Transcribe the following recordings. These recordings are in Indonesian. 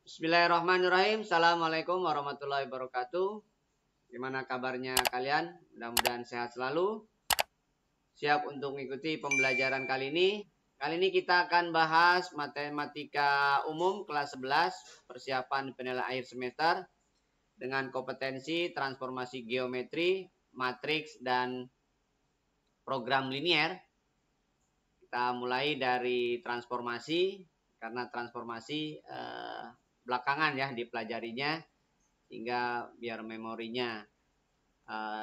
Bismillahirrahmanirrahim. Assalamualaikum warahmatullahi wabarakatuh. Gimana kabarnya kalian? Mudah-mudahan sehat selalu. Siap untuk mengikuti pembelajaran kali ini. Kali ini kita akan bahas matematika umum kelas 11, persiapan penilaian akhir semester dengan kompetensi transformasi geometri, matriks, dan program linier. Kita mulai dari transformasi, karena transformasi belakangan ya dipelajarinya, sehingga biar memorinya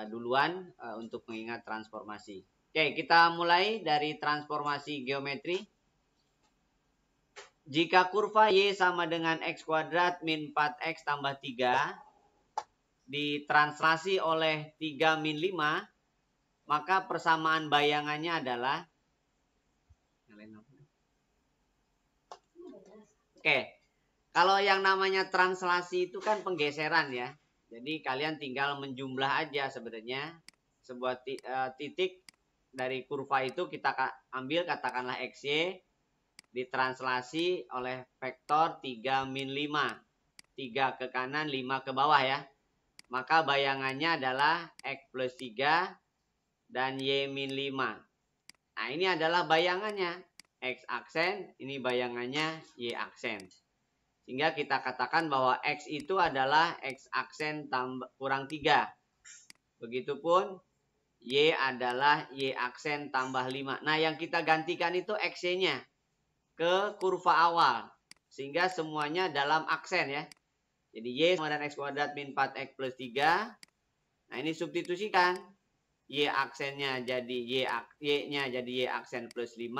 duluan untuk mengingat transformasi. Oke, kita mulai dari transformasi geometri. Jika kurva Y sama dengan X kuadrat min 4X tambah 3 ditranslasi oleh 3 min 5, maka persamaan bayangannya adalah kalau yang namanya translasi itu kan penggeseran ya. Jadi kalian tinggal menjumlah aja sebenarnya. Sebuah titik dari kurva itu kita ambil katakanlah XY, ditranslasi oleh vektor 3 min 5. 3 ke kanan, 5 ke bawah ya. Maka bayangannya adalah X plus 3 dan Y min 5. Nah ini adalah bayangannya. X aksen, ini bayangannya Y aksen. Sehingga kita katakan bahwa X itu adalah X aksen kurang 3. Begitupun Y adalah Y aksen tambah 5. Nah yang kita gantikan itu XY-nya ke kurva awal. Sehingga semuanya dalam aksen ya. Jadi Y sama dengan X kuadrat min 4X plus 3. Nah ini substitusikan. Y aksennya jadi Y-nya jadi Y aksen plus 5.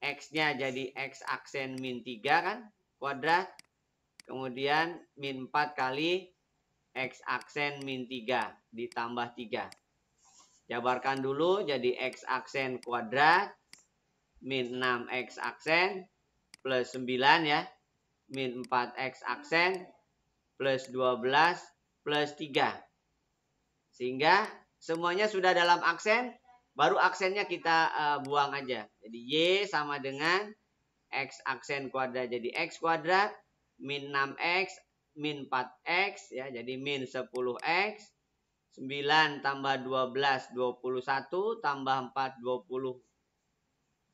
X-nya jadi X aksen min 3 kan. Kuadrat, kemudian min 4 kali X aksen min 3 ditambah 3. Jabarkan dulu jadi X aksen kuadrat min 6X aksen plus 9 ya, min 4X aksen plus 12 plus 3. Sehingga semuanya sudah dalam aksen, baru aksennya kita buang aja. Jadi Y sama dengan X aksen kuadrat jadi X kuadrat min 6X min 4X ya, jadi min 10X. 9 tambah 12 21 tambah 4 20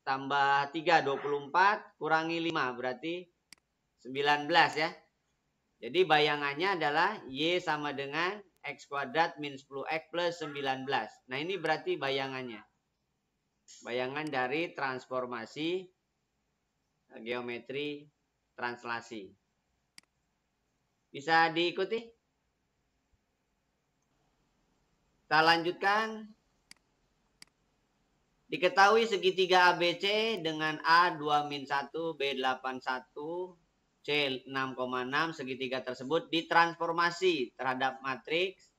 tambah 3 24 kurangi 5 berarti 19 ya. Jadi bayangannya adalah Y sama dengan X kuadrat min 10X plus 19. Nah ini berarti bayangannya. Bayangan dari transformasi geometri translasi. Bisa diikuti? Kita lanjutkan. Diketahui segitiga ABC dengan A 2-1, B 8-1, C 6,6. Segitiga tersebut ditransformasi terhadap matriks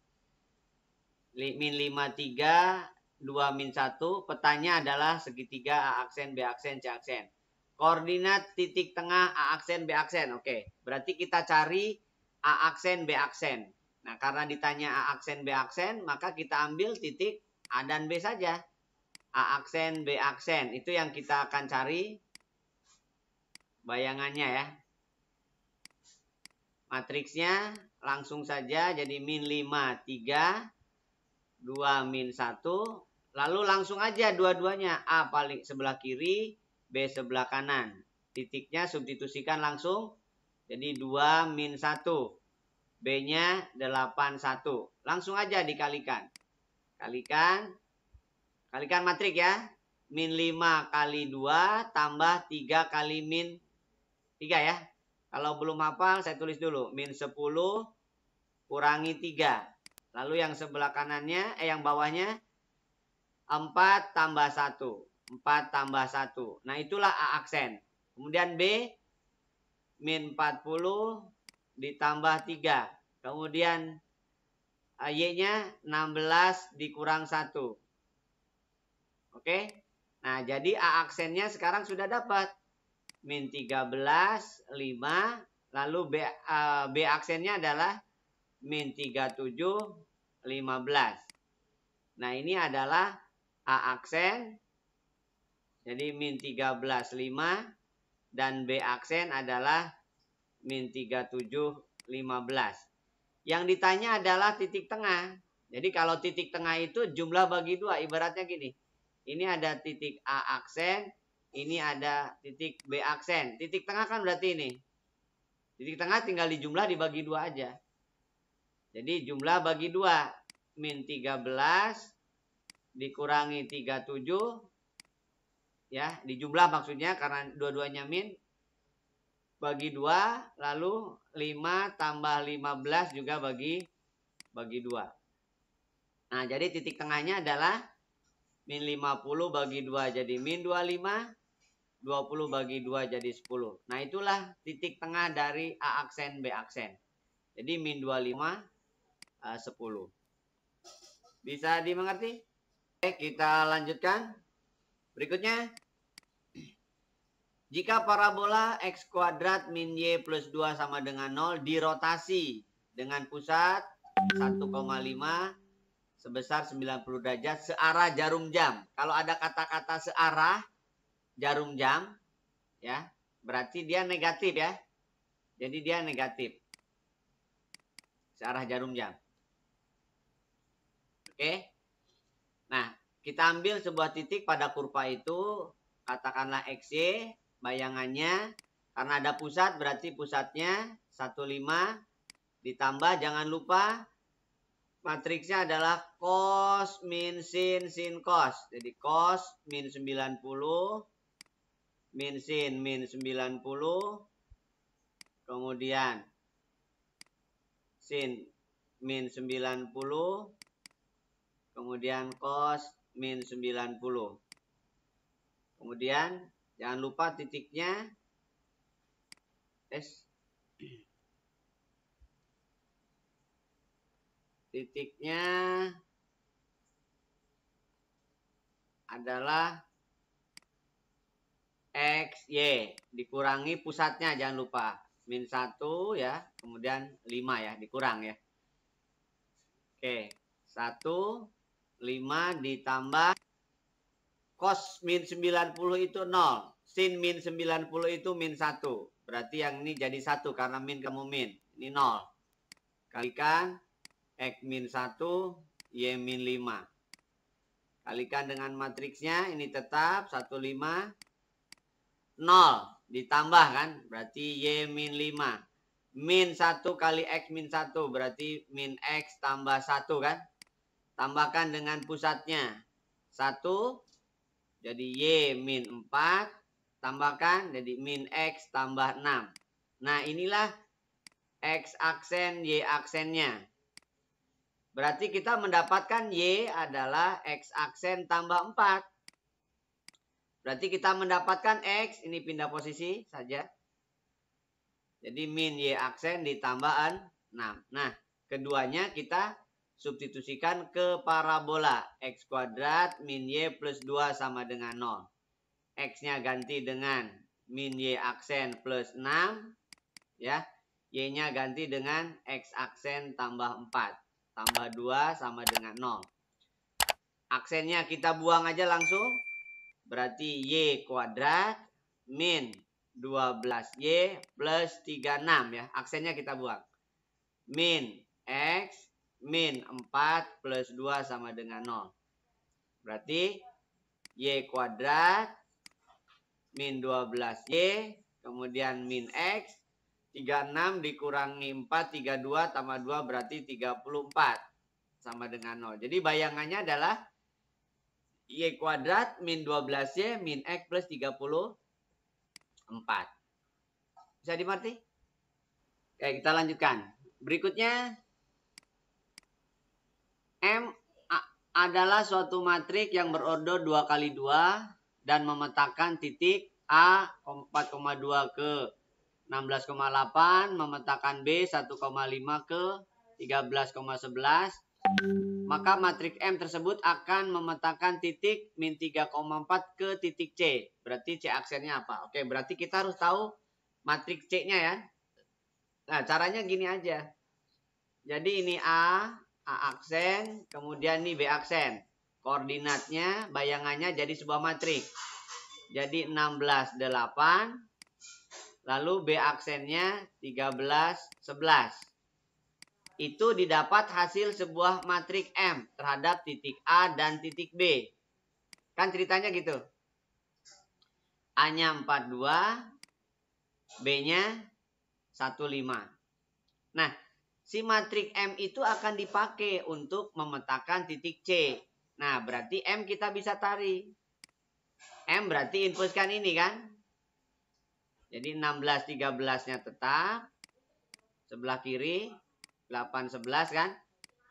min 5,3, 2-1. Petanya adalah segitiga A aksen, B aksen, C aksen. Koordinat titik tengah A aksen, B aksen. Oke, berarti kita cari A aksen, B aksen. Nah, karena ditanya A aksen, B aksen, maka kita ambil titik A dan B saja. A aksen, B aksen. Itu yang kita akan cari bayangannya ya. Matriksnya langsung saja jadi min 5, 3, 2, min 1. Lalu langsung aja dua-duanya. A paling sebelah kiri, B sebelah kanan. Titiknya substitusikan langsung. Jadi 2, min 1. B-nya 8,1. Langsung aja dikalikan. Kalikan matrik ya. Min 5 kali 2 tambah 3 kali min 3 ya. Kalau belum hafal saya tulis dulu. Min 10 kurangi 3. Lalu yang sebelah kanannya, yang bawahnya 4 tambah 1. 4 tambah 1. Nah itulah A aksen. Kemudian B min 40 ditambah 3. Kemudian Y-nya 16 dikurang 1. Oke. Nah, jadi A aksennya sekarang sudah dapat. Min 13, 5. Lalu B aksennya adalah min 37, 15. Nah, ini adalah A aksen. Jadi min 13, 5. Dan B aksen adalah min 37, 15. Yang ditanya adalah titik tengah. Jadi kalau titik tengah itu jumlah bagi 2. Ibaratnya gini. Ini ada titik A aksen. Ini ada titik B aksen. Titik tengah kan berarti ini. Titik tengah tinggal dijumlah dibagi 2 aja. Jadi jumlah bagi 2. Min 13 dikurangi 37. Ya, dijumlah maksudnya karena dua-duanya min. Bagi 2, lalu 5 tambah 15 juga bagi 2. Nah, jadi titik tengahnya adalah min 50 bagi 2 jadi min 25, 20 bagi 2 jadi 10. Nah, itulah titik tengah dari A aksen B aksen. Jadi min 25, 10. Bisa dimengerti? Oke, kita lanjutkan. Berikutnya. Jika parabola x kuadrat min y plus 2 sama dengan 0 dirotasi dengan pusat 1,5 sebesar 90 derajat searah jarum jam. Kalau ada kata-kata searah jarum jam, ya, berarti dia negatif ya. Jadi dia negatif. Searah jarum jam. Oke. Nah, kita ambil sebuah titik pada kurva itu, katakanlah XY. Bayangannya, karena ada pusat berarti pusatnya 15 ditambah, jangan lupa matriksnya adalah cos min sin sin cos. Jadi cos min 90 min sin min 90 kemudian sin min 90 kemudian cos min 90. Kemudian jangan lupa titiknya titiknya adalah X, Y. Dikurangi pusatnya jangan lupa. Min 1 ya. Kemudian 5 ya. Dikurang ya. Oke. 1, 5 ditambah. Cos min 90 itu 0. Sin min 90 itu min 1. Berarti yang ini jadi 1 karena min kamu min. Ini 0. Kalikan X min 1, Y min 5. Kalikan dengan matriksnya. Ini tetap 1, 5. 0. Ditambah kan. Berarti Y min 5. Min 1 kali X min 1. Berarti min X tambah 1 kan. Tambahkan dengan pusatnya. 1. Jadi Y min 4. Tambahkan jadi min X tambah 6. Nah inilah X aksen Y aksennya. Berarti kita mendapatkan Y adalah X aksen tambah 4. Berarti kita mendapatkan X. Ini pindah posisi saja. Jadi min Y aksen ditambah 6. Nah keduanya kita substitusikan ke parabola. X kuadrat min Y plus 2 sama dengan 0. X-nya ganti dengan min Y aksen plus 6. Ya. Y-nya ganti dengan X aksen tambah 4. Tambah 2 sama dengan 0. Aksennya kita buang aja langsung. Berarti Y kuadrat min 12Y plus 36 ya. Aksennya kita buang. Min X min 4 plus 2 sama dengan 0. Berarti Y kuadrat min 12Y. Kemudian min X. 36 dikurangi 4. 32 tambah 2 berarti 34. Sama dengan 0. Jadi bayangannya adalah Y kuadrat min 12Y min X plus 34. Bisa dimengerti? Oke, kita lanjutkan. Berikutnya, M adalah suatu matrik yang berorder 2 kali 2 dan memetakan titik A 4,2 ke 16,8, memetakan B 1,5 ke 13,11. Maka matrik M tersebut akan memetakan titik min 3,4 ke titik C. Berarti C aksennya apa? Oke, berarti kita harus tahu matrik C-nya ya. Nah, caranya gini aja. Jadi ini A aksen, kemudian ini B aksen. Koordinatnya, bayangannya jadi sebuah matrik. Jadi 16, 8. lalu B aksennya 13, 11. Itu didapat hasil sebuah matrik M terhadap titik A dan titik B. Kan ceritanya gitu. A-nya 42, B-nya 15. Nah, si matrik M itu akan dipakai untuk memetakan titik C. Nah, berarti M kita bisa tarik. M berarti inputkan ini kan. Jadi 16, 13-nya tetap. Sebelah kiri 8, 11 kan.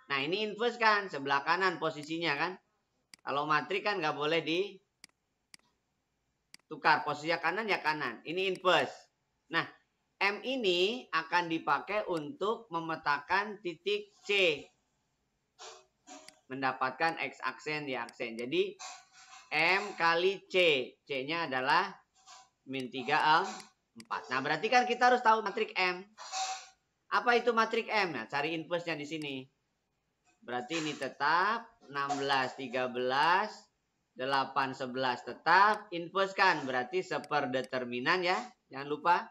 Nah ini inverse kan. Sebelah kanan posisinya kan. Kalau matrik kan nggak boleh ditukar. Posisinya kanan ya kanan. Ini inverse. Nah M ini akan dipakai untuk memetakan titik C. Mendapatkan X aksen, Y aksen. Jadi M kali C. C-nya adalah min 3, 4. Nah berarti kan kita harus tahu matrik M. Apa itu matrik M? Nah, cari inverse-nya di sini. Berarti ini tetap 16, 13, 8, 11 tetap. Inverse kan berarti seperdeterminan ya. Jangan lupa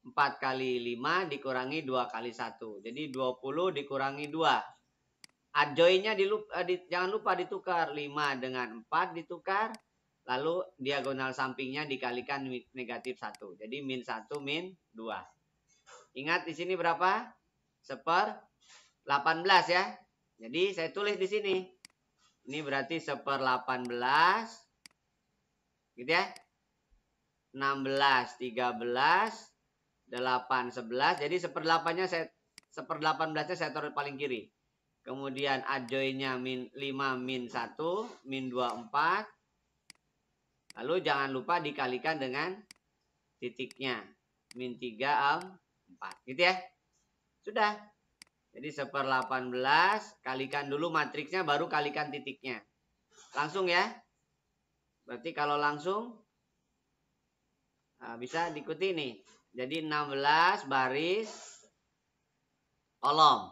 4 kali 5 dikurangi 2 kali 1. Jadi 20 dikurangi 2. Adjoinnya jangan lupa ditukar. 5 dengan 4 ditukar. Lalu diagonal sampingnya dikalikan negatif 1. Jadi min 1 min 2. Ingat di sini berapa? 1/18 ya. Jadi saya tulis di sini. Ini berarti 1/18. Gitu ya. 16, 13, 8, 11. Jadi 1/8-nya 1/18-nya saya taruh paling kiri. Kemudian adjoinnya min 5 min 1, min 2, 4. Lalu jangan lupa dikalikan dengan titiknya. Min 3, 4 gitu ya. Sudah. Jadi 1/18 kalikan dulu matriksnya baru kalikan titiknya. Langsung ya. Berarti kalau langsung bisa diikuti nih. Jadi 16 baris kolom.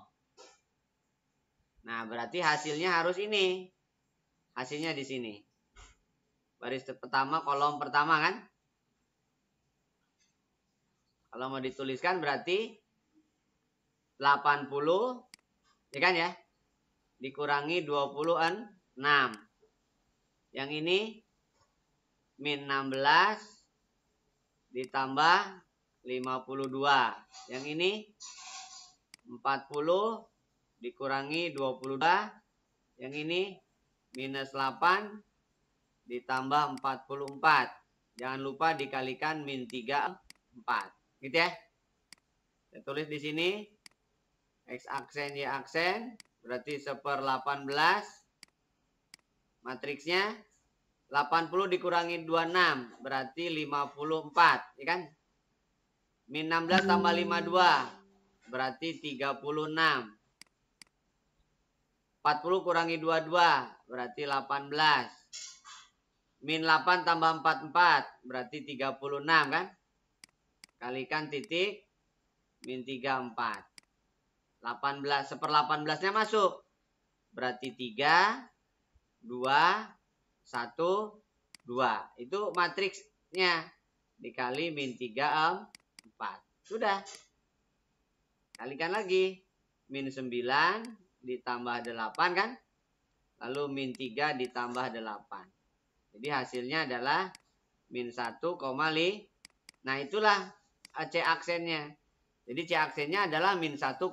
Nah, berarti hasilnya harus ini. Hasilnya di sini. Baris pertama kolom pertama kan? Kalau mau dituliskan berarti 80 ya kan ya? Dikurangi 26. Yang ini min 16 ditambah 52. Yang ini 40 dikurangi 22. Yang ini minus 8 ditambah 44. Jangan lupa dikalikan min 3, 4. Gitu ya. Saya tulis di sini. X aksen, Y aksen. Berarti 1/18. Matriksnya 80 dikurangi 26. Berarti 54. Ya kan? Min 16 tambah 52. Berarti 36. 40 kurangi 22. Berarti 18. Min 8 tambah 44. Berarti 36 kan? Kalikan titik. Min 3, 4. 18. 1/18-nya masuk. Berarti 3, 2, 1, 2. Itu matriksnya. Dikali min 3, 4. Sudah. Kalikan lagi. Min 9 ditambah 8 kan? Lalu min 3 ditambah 8. Jadi hasilnya adalah min 1,5. Nah itulah C aksennya. Jadi C aksennya adalah min 1,5.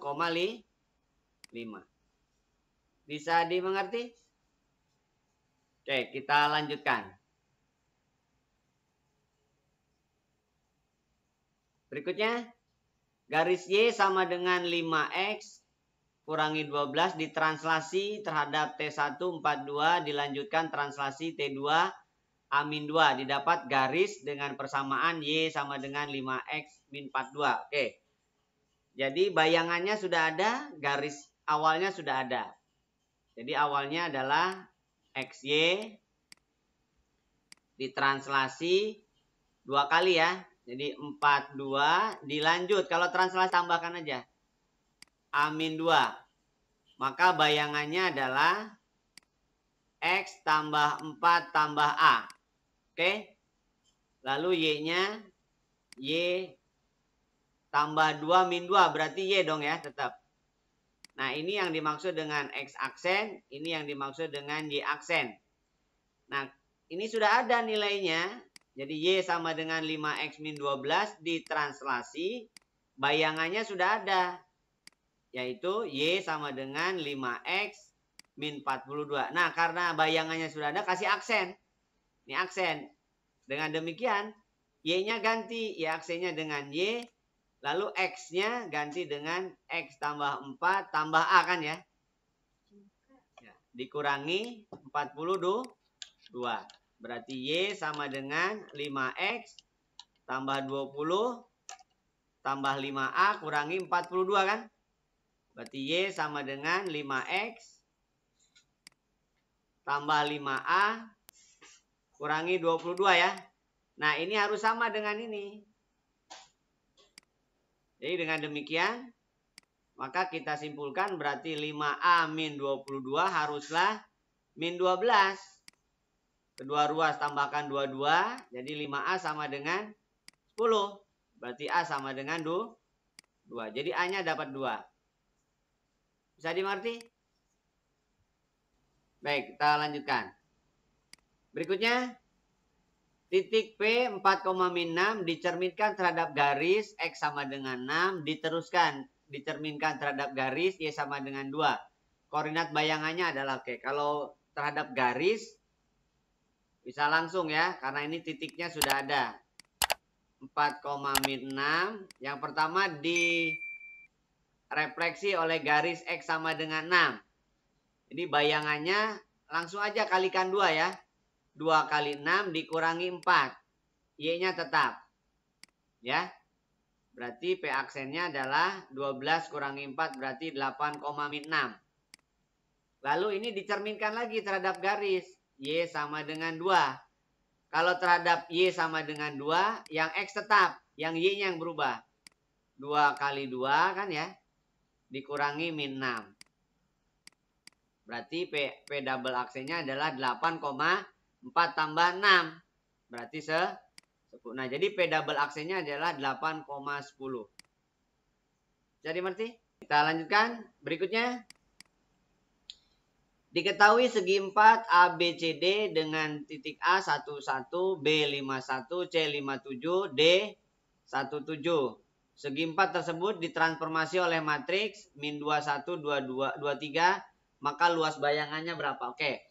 Bisa dimengerti? Oke, kita lanjutkan. Berikutnya, garis Y sama dengan 5X kurangi 12 ditranslasi terhadap T1 42 dilanjutkan translasi T2 A-2 didapat garis dengan persamaan Y sama dengan 5X min 42. Oke. Jadi bayangannya sudah ada, garis awalnya sudah ada. Jadi awalnya adalah XY ditranslasi 2 kali ya. Jadi 42 dilanjut. Kalau translasi tambahkan aja. A-2. Maka bayangannya adalah X tambah 4 tambah A. Oke. Lalu Y-nya Y tambah 2 min 2 berarti Y dong ya tetap. Nah ini yang dimaksud dengan X aksen, ini yang dimaksud dengan Y aksen. Nah ini sudah ada nilainya. Jadi Y sama dengan 5X min 12 ditranslasi. Bayangannya sudah ada. Yaitu Y sama dengan 5X min 42. Nah karena bayangannya sudah ada kasih aksen. Ini aksen. Dengan demikian Y-nya ganti. Y aksennya dengan Y. Lalu X-nya ganti dengan X tambah 4 tambah A kan ya. Dikurangi 42. Berarti Y sama dengan 5X tambah 20 tambah 5A kurangi 42 kan. Berarti Y sama dengan 5X tambah 5A kurangi 22 ya. Nah ini harus sama dengan ini. Jadi dengan demikian maka kita simpulkan berarti 5A min 22 haruslah min 12. Kedua ruas tambahkan 22. Jadi 5A sama dengan 10. Berarti A sama dengan 2. Jadi A-nya dapat 2. Bisa dimengerti? Baik, kita lanjutkan. Berikutnya. Titik P 4,6 dicerminkan terhadap garis X sama dengan 6. Diteruskan. Dicerminkan terhadap garis Y sama dengan 2. Koordinat bayangannya adalah oke. Kalau terhadap garis bisa langsung ya. Karena ini titiknya sudah ada. 4,6. Yang pertama direfleksi oleh garis X sama dengan 6. Jadi bayangannya langsung aja kalikan 2 ya. 2 kali 6 dikurangi 4. Y-nya tetap. Ya. Berarti P aksennya adalah 12 kurangi 4 berarti 8,6. Lalu ini dicerminkan lagi terhadap garis. Y sama dengan 2. Kalau terhadap Y sama dengan 2, yang X tetap. Yang Y-nya yang berubah. 2 kali 2 kan ya. Dikurangi min 6. Berarti P double aksennya adalah 8,4 tambah 6. Berarti 10. Nah, jadi P double aksennya adalah 8,10. Jadi mengerti? Kita lanjutkan. Berikutnya. Diketahui segi 4 ABCD dengan titik A 11, B 51, C 57, D 17. Segi 4 tersebut ditransformasi oleh matriks min 21, 22, 23. Maka luas bayangannya berapa? Oke.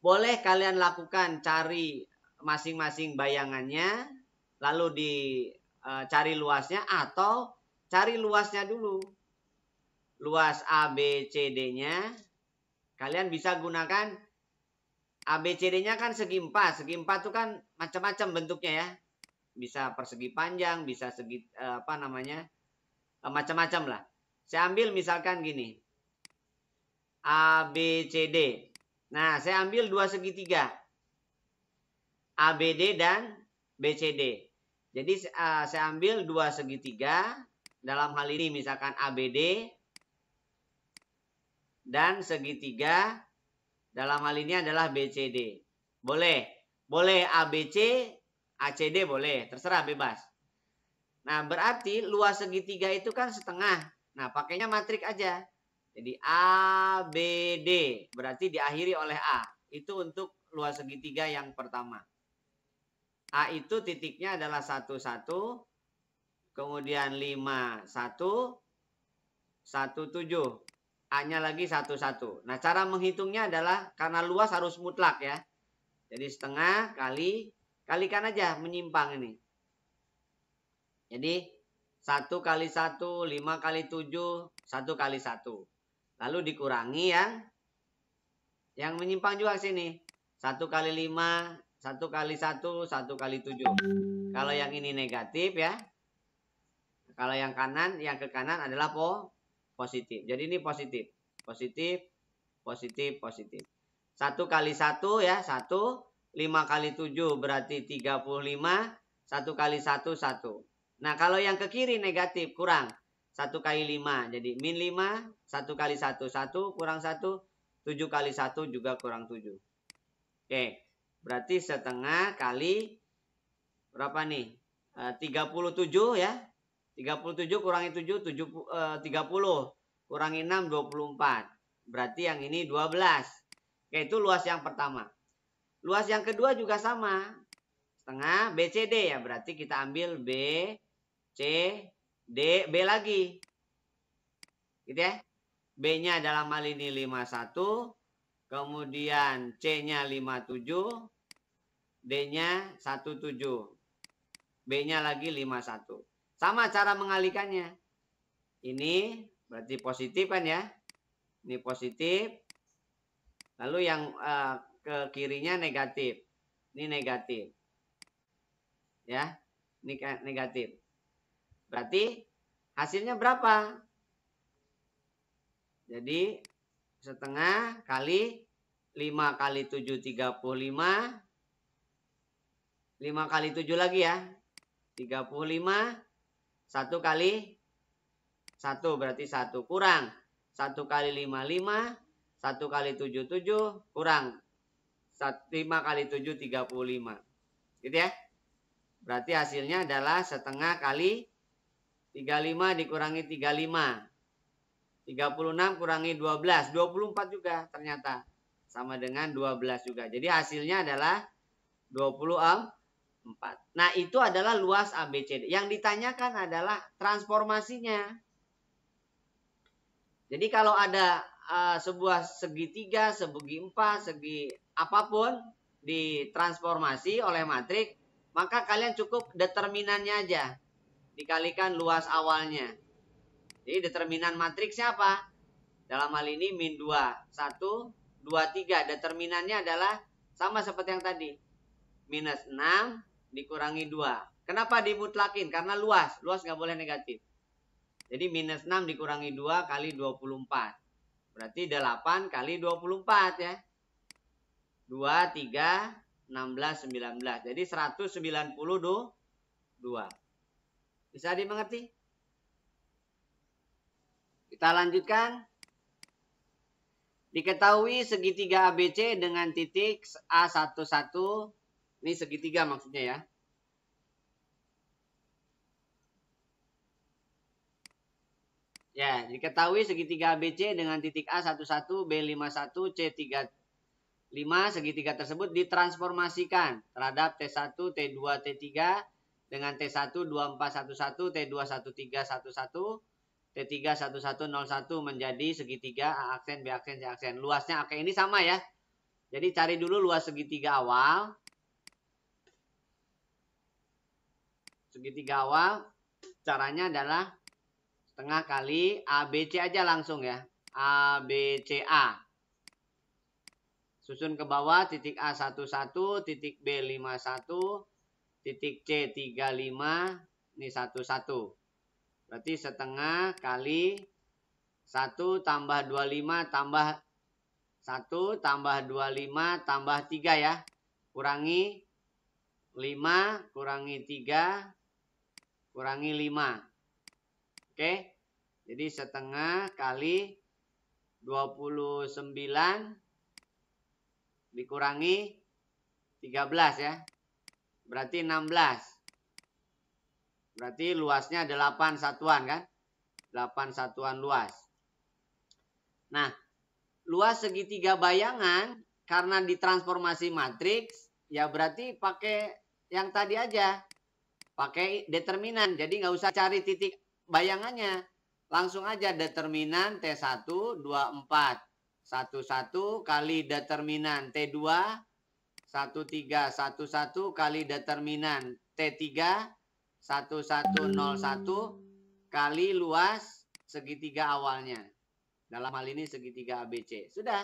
Boleh kalian lakukan cari masing-masing bayangannya. Lalu dicari luasnya. Atau cari luasnya dulu. Luas ABCD-nya. Kalian bisa gunakan ABCD-nya kan segi 4. Segi 4 itu kan macam-macam bentuknya ya. Bisa persegi panjang, bisa segi macam-macam lah. Saya ambil misalkan gini. ABCD. Nah, saya ambil 2 segitiga. ABD dan BCD. Jadi saya ambil 2 segitiga. Dalam hal ini misalkan ABD dan segitiga. Dalam hal ini adalah BCD. Boleh. Boleh ABC, ACD boleh. Terserah bebas. Nah, berarti luas segitiga itu kan setengah. Nah, pakainya matrik aja. Jadi ABD berarti diakhiri oleh A. Itu untuk luas segitiga yang pertama. A itu titiknya adalah 11. Kemudian 5, 1, 17. A-nya lagi 11. Nah, cara menghitungnya adalah karena luas harus mutlak ya. Jadi setengah kalikan aja menyimpang ini. Jadi 1 kali 1, 5 kali 7, 1 kali 1. Lalu dikurangi yang menyimpang juga sini. 1 kali 5, 1 kali 1, 1 kali 7. Kalau yang ini negatif ya. Kalau yang kanan, yang ke kanan adalah positif. Jadi ini positif. Positif, positif, positif. 1 kali 1 ya, 1. 5 kali 7 berarti 35. 1 kali 1, 1. Nah, kalau yang ke kiri negatif, kurang. 1 kali 5, jadi min 5. 1 kali 1, 1. Kurang 1. 7 kali 1 juga kurang 7. Oke, berarti setengah kali berapa nih? 37 ya. 37 kurangi 7, 30. Kurangi 6, 24. Berarti yang ini 12. Oke, itu luas yang pertama. Luas yang kedua juga sama. Setengah BCD ya. Berarti kita ambil B, C, D, B lagi. Gitu ya. B-nya dalam hal ini 51. Kemudian C-nya 57. D-nya 17. B-nya lagi 51. Sama cara mengalikannya. Ini berarti positif kan ya. Ini positif. Lalu yang ke kirinya negatif. Ini negatif. Ya. Ini negatif. Berarti hasilnya berapa? Jadi setengah kali 5 kali 7 35. 5 kali 7 lagi ya. 35. 1 kali 1 berarti 1. Kurang 1 kali 5 5. 1 kali 7 7. Kurang 5 kali 7 35. Gitu ya. Berarti hasilnya adalah setengah kali 35 dikurangi 35. 36 kurangi 12. 24 juga ternyata. Sama dengan 12 juga. Jadi hasilnya adalah 24. Nah, itu adalah luas ABCD. Yang ditanyakan adalah transformasinya. Jadi kalau ada sebuah segitiga, segi 4, segi apapun ditransformasi oleh matriks, maka kalian cukup determinannya aja. Dikalikan luas awalnya. Jadi determinan matriksnya apa? Dalam hal ini min 2, 1, 2, 3. Determinannya adalah sama seperti yang tadi. Minus 6 dikurangi 2. Kenapa dimutlakin? Karena luas. Luas nggak boleh negatif. Jadi minus 6 dikurangi 2 kali 24. Berarti 8 kali 24 ya. 2, 3, 16, 19. Jadi 192. Bisa dimengerti? Kita lanjutkan. Diketahui segitiga ABC dengan titik A11. Ini segitiga maksudnya ya. Ya, diketahui segitiga ABC dengan titik A11, B51, C35. Segitiga tersebut ditransformasikan terhadap T1, T2, T3 dengan T1, 2411, T2, 1311, T3, 1101 menjadi segitiga A aksen, B aksen, C aksen. Luasnya oke, ini sama ya. Jadi cari dulu luas segitiga awal. Segitiga awal caranya adalah setengah kali ABC aja langsung ya. ABCA. Susun ke bawah titik A11, titik B51, titik C35, ini 11. Berarti setengah kali 1 tambah 25 tambah 1 tambah 25 tambah 3 ya. Kurangi 5 kurangi 3 kurangi 5. Oke. Jadi setengah kali 29 dikurangi 13 ya. Berarti 16. Berarti luasnya 8 satuan kan? 8 satuan luas. Nah, luas segitiga bayangan karena ditransformasi matriks, ya berarti pakai yang tadi aja. Pakai determinan. Jadi nggak usah cari titik bayangannya. Langsung aja determinan T1, 24. 11 kali determinan T2, 13, 11 kali determinan T3, 1101 kali luas segitiga awalnya. Dalam hal ini segitiga ABC. Sudah.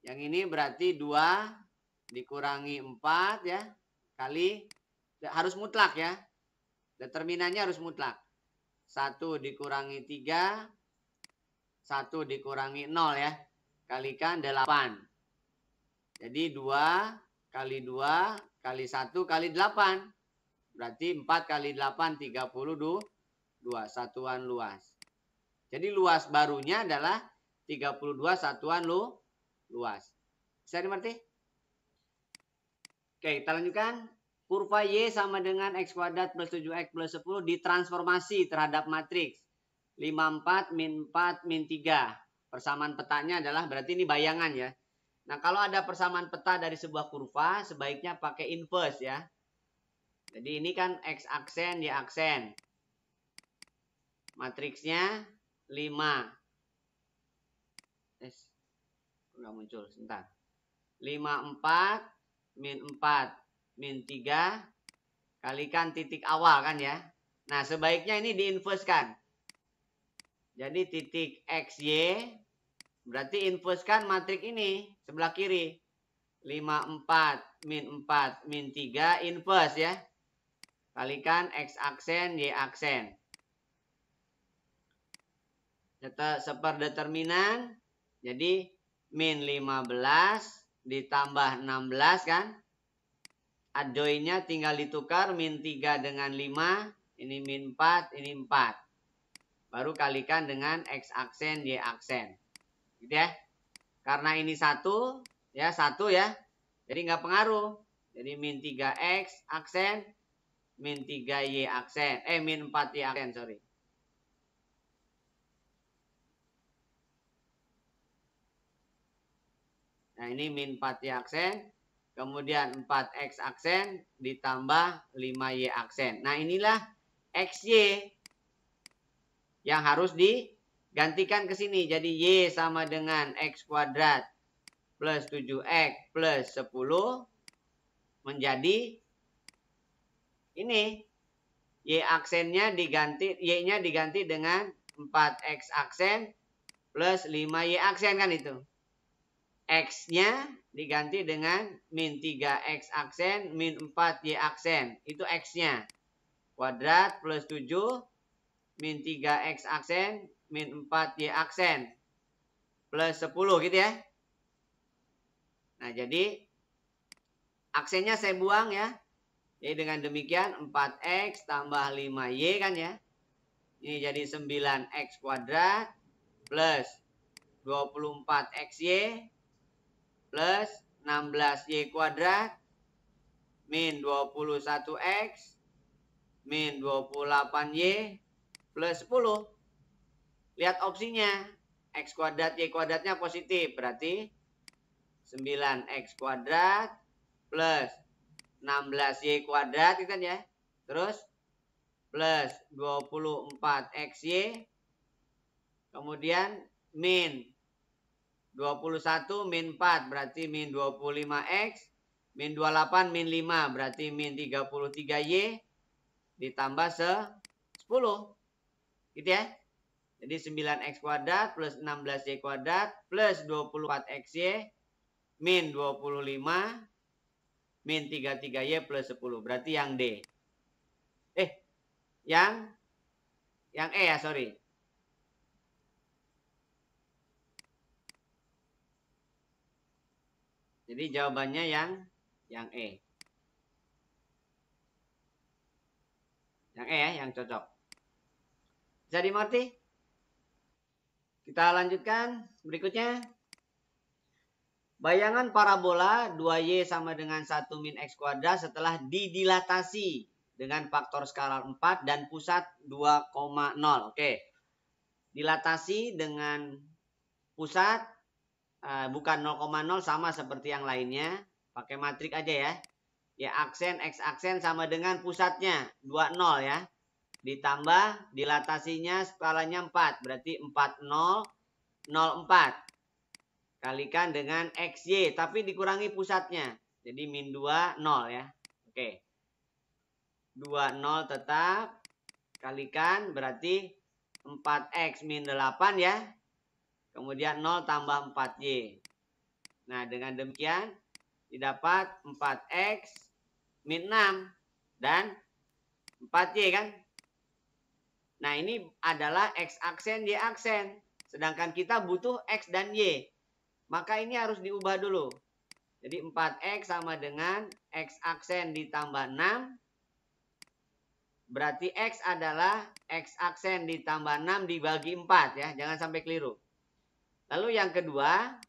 Yang ini berarti 2 dikurangi 4 ya. Kali, harus mutlak ya. Determinannya harus mutlak. 1 dikurangi 3. 1 dikurangi 0 ya. Kalikan 8. Jadi 2 kali 2 kali 1 kali 8. Berarti 4 kali 8 32 satuan luas. Jadi luas barunya adalah 32 satuan luas. Bisa dimengerti? Oke, kita lanjutkan. kurva Y sama dengan X kuadrat plus 7X plus 10 ditransformasi terhadap matriks 54 min 4 min 3. Persamaan petanya adalah berarti ini bayangan ya. Nah, kalau ada persamaan peta dari sebuah kurva, sebaiknya pakai inverse ya. Jadi ini kan X aksen, Y aksen. Matriksnya 5. Enggak muncul, sebentar. 54 min 4 min 3 kalikan titik awal kan ya. Nah, sebaiknya ini diinverskan. Jadi titik XY berarti inverskan matriks ini sebelah kiri. 54 min 4 min 3 inverse ya. Kalikan X aksen, Y aksen. Seperdeterminan. Jadi min 15 ditambah 16 kan. Adjoinnya tinggal ditukar min 3 dengan 5. Ini min 4, ini 4. Baru kalikan dengan X aksen, Y aksen. Gitu ya. Karena ini 1 ya, 1 ya. Jadi nggak pengaruh. Jadi min 3X aksen, min 3Y aksen. Min 4Y aksen, sorry. Nah, ini min 4Y aksen. Kemudian 4X aksen ditambah 5Y aksen. Nah, inilah XY yang harus digantikan ke sini. Jadi Y sama dengan X kuadrat plus 7X plus 10 menjadi ini. Y aksennya diganti, Y-nya diganti dengan 4X aksen plus 5Y aksen kan itu. X-nya diganti dengan min 3X aksen, min 4Y aksen. Itu X-nya. Kuadrat plus 7, min 3X aksen, min 4Y aksen. Plus 10 gitu ya. Nah, jadi aksennya saya buang ya. Jadi dengan demikian 4X tambah 5Y kan ya. Ini jadi 9X kuadrat plus 24XY plus 16Y kuadrat min 21X min 28Y plus 10. Lihat opsinya. X kuadrat, Y kuadratnya positif. Berarti 9X kuadrat plus 16Y kuadrat kan ya. Terus plus 24XY. Kemudian min 21 min 4 berarti min 25X. Min 28 min 5 berarti min 33Y. Ditambah 10. Gitu ya. Jadi 9X kuadrat plus 16Y kuadrat plus 24XY min 25 min 33Y plus 10. Berarti yang D. Yang E ya, sorry. Jadi jawabannya yang E. Yang E ya, yang cocok. Bisa dimengerti? Kita lanjutkan berikutnya. Bayangan parabola 2Y sama dengan 1 min X kuadrat setelah didilatasi dengan faktor skalar 4 dan pusat 2,0. Oke. Dilatasi dengan pusat bukan 0,0 sama seperti yang lainnya. Pakai matrik aja ya. Y aksen, X aksen sama dengan pusatnya 20 ya. Ditambah dilatasinya skalanya 4. Berarti 40, 04. Kalikan dengan XY. Tapi dikurangi pusatnya. Jadi min 2, 0 ya. Oke. 20 tetap. Kalikan berarti 4X min 8 ya. Kemudian 0 tambah 4Y. Nah, dengan demikian didapat 4X min 6 dan 4Y kan. Nah, ini adalah X aksen, Y aksen. Sedangkan kita butuh X dan Y. Maka ini harus diubah dulu. Jadi 4X sama dengan X aksen ditambah 6. Berarti X adalah X aksen ditambah 6 dibagi 4 ya. Jangan sampai keliru. Lalu yang kedua.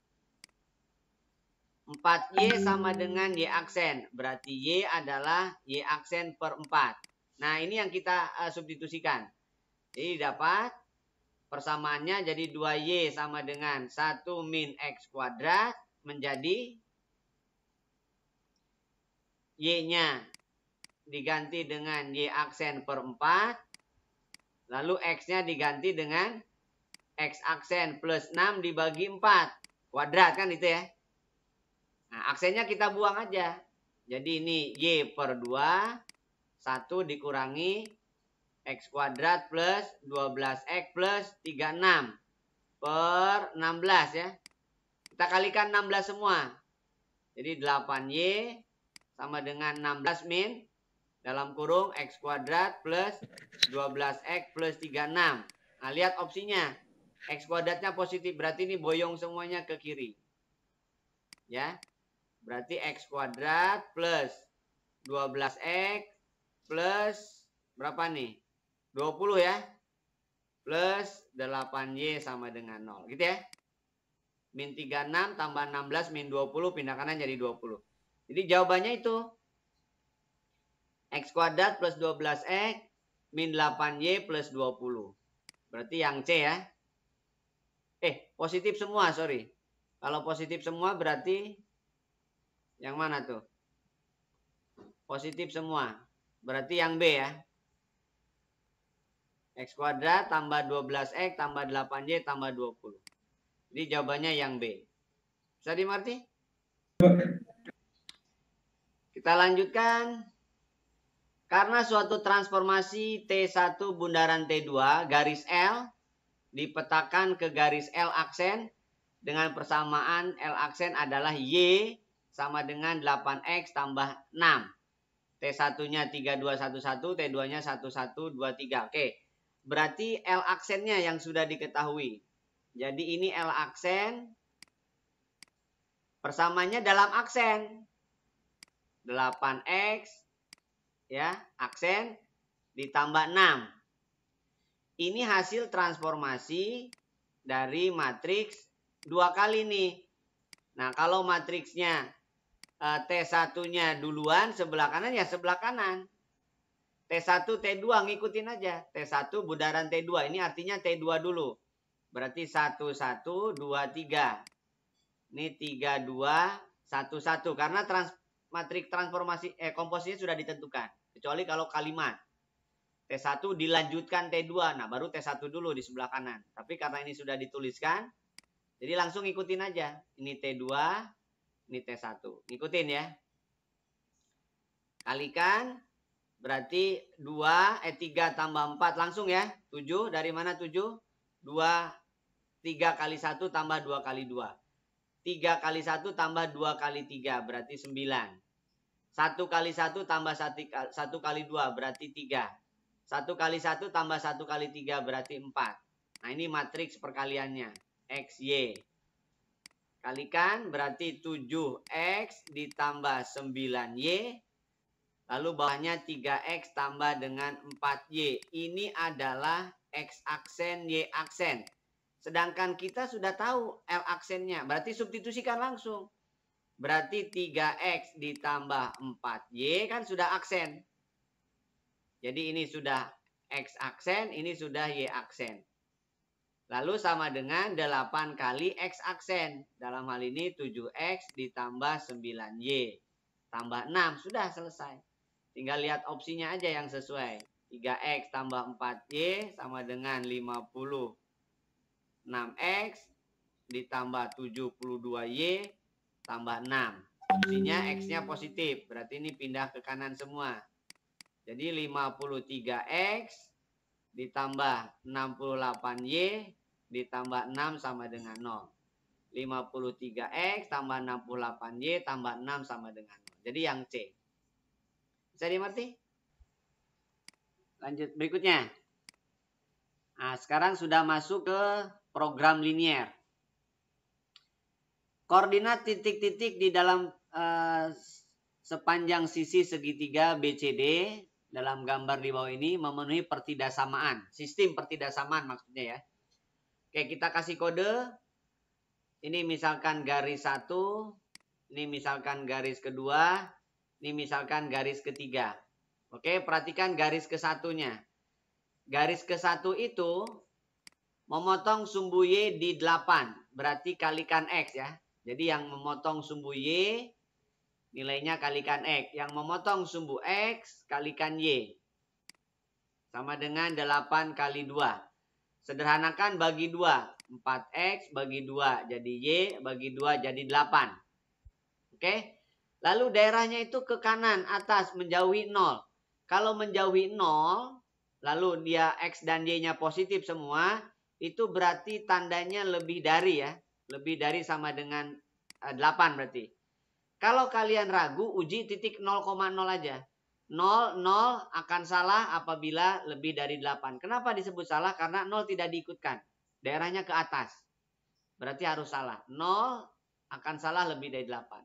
4Y sama dengan Y aksen. Berarti Y adalah Y aksen per 4. Nah, ini yang kita substitusikan. Jadi dapat persamaannya jadi 2Y sama dengan 1 min X kuadrat menjadi Y-nya diganti dengan Y aksen per 4. Lalu X-nya diganti dengan X aksen plus 6 dibagi 4. Kuadrat kan itu ya. Nah, aksennya kita buang aja. Jadi ini Y per 2. 1 dikurangi X kuadrat plus 12X plus 36 per 16 ya. Kita kalikan 16 semua. Jadi 8Y sama dengan 16 min dalam kurung X kuadrat plus 12X plus 36. Nah, lihat opsinya. X kuadratnya positif. Berarti ini boyong semuanya ke kiri. Ya. Berarti X kuadrat plus 12X plus berapa nih? 20 ya. Plus 8Y sama dengan 0. Gitu ya. Min 36 tambah 16 min 20 pindah kanan jadi 20. Jadi jawabannya itu. X kuadrat plus 12X min 8Y plus 20. Berarti yang C ya. Positif semua, sorry. Kalau positif semua berarti yang mana tuh? Positif semua. Berarti yang B ya. X kuadrat tambah 12X tambah 8Y tambah 20. Jadi jawabannya yang B. Bisa dimengerti? Kita lanjutkan. Karena suatu transformasi T1 bundaran T2 garis L dipetakan ke garis L aksen dengan persamaan L aksen adalah Y sama dengan 8X tambah 6. T1-nya 3211, T2-nya 1123. Oke. Berarti L aksennya yang sudah diketahui. Jadi ini L aksen. Persamanya dalam aksen. 8X ya, aksen ditambah 6. Ini hasil transformasi dari matriks 2 kali nih. Nah, kalau matriksnya T1-nya duluan sebelah kanan ya sebelah kanan. T1, T2 ngikutin aja. T1 bundaran T2. Ini artinya T2 dulu. Berarti 1, 1, 2, 3. Ini 3, 2, 1, 1. Karena matrik transformasi komposisinya sudah ditentukan. Kecuali kalau kalimat. T1 dilanjutkan T2. Nah, baru T1 dulu di sebelah kanan. Tapi karena ini sudah dituliskan, jadi langsung ikutin aja. Ini T2, ini T1. Ikutin ya. Kalikan. Berarti 3 tambah 4 langsung ya. 7 dari mana 7? 2, 3 kali 1 tambah 2 kali 2. 3 kali 1 tambah 2 kali 3 berarti 9. 1 kali 1 tambah 1 kali 2 berarti 3. 1 kali 1 tambah 1 kali 3 berarti 4. Nah, ini matriks perkaliannya. X, Y. Kalikan berarti 7X ditambah 9Y. Lalu bawahnya 3X tambah dengan 4Y. Ini adalah X aksen, Y aksen. Sedangkan kita sudah tahu L aksennya. Berarti substitusikan langsung. Berarti 3X ditambah 4Y kan sudah aksen. Jadi ini sudah X aksen, ini sudah Y aksen. Lalu sama dengan 8 kali X aksen. Dalam hal ini 7X ditambah 9Y. Tambah 6. Sudah selesai. Tinggal lihat opsinya aja yang sesuai. 3X tambah 4Y sama dengan 56X ditambah 72Y tambah 6. Opsinya X-nya positif. Berarti ini pindah ke kanan semua. Jadi 53X ditambah 68Y ditambah 6 sama dengan 0. 53X tambah 68Y tambah 6 sama dengan 0. Jadi yang C. Bisa dimengerti? Lanjut berikutnya. Nah, sekarang sudah masuk ke program linier. Koordinat titik-titik di dalam sepanjang sisi segitiga BCD dalam gambar di bawah ini memenuhi pertidaksamaan. Sistem pertidaksamaan maksudnya ya. Oke, kita kasih kode. Ini misalkan garis 1, ini misalkan garis kedua, ini misalkan garis ketiga. Oke, perhatikan garis ke-1-nya. Garis ke-1 itu memotong sumbu Y di 8, berarti kalikan X ya. Jadi yang memotong sumbu Y, nilainya kalikan X. Yang memotong sumbu X, kalikan Y. Sama dengan 8 kali 2. Sederhanakan bagi 2. 4X bagi 2 jadi Y, bagi 2 jadi 8. Oke. Lalu daerahnya itu ke kanan, atas, menjauhi 0. Kalau menjauhi 0, lalu dia X dan Y-nya positif semua, itu berarti tandanya lebih dari ya. Lebih dari sama dengan 8 berarti. Kalau kalian ragu, uji titik 0,0 aja. 0 akan salah apabila lebih dari 8. Kenapa disebut salah? Karena 0 tidak diikutkan. Daerahnya ke atas. Berarti harus salah. 0 akan salah lebih dari 8.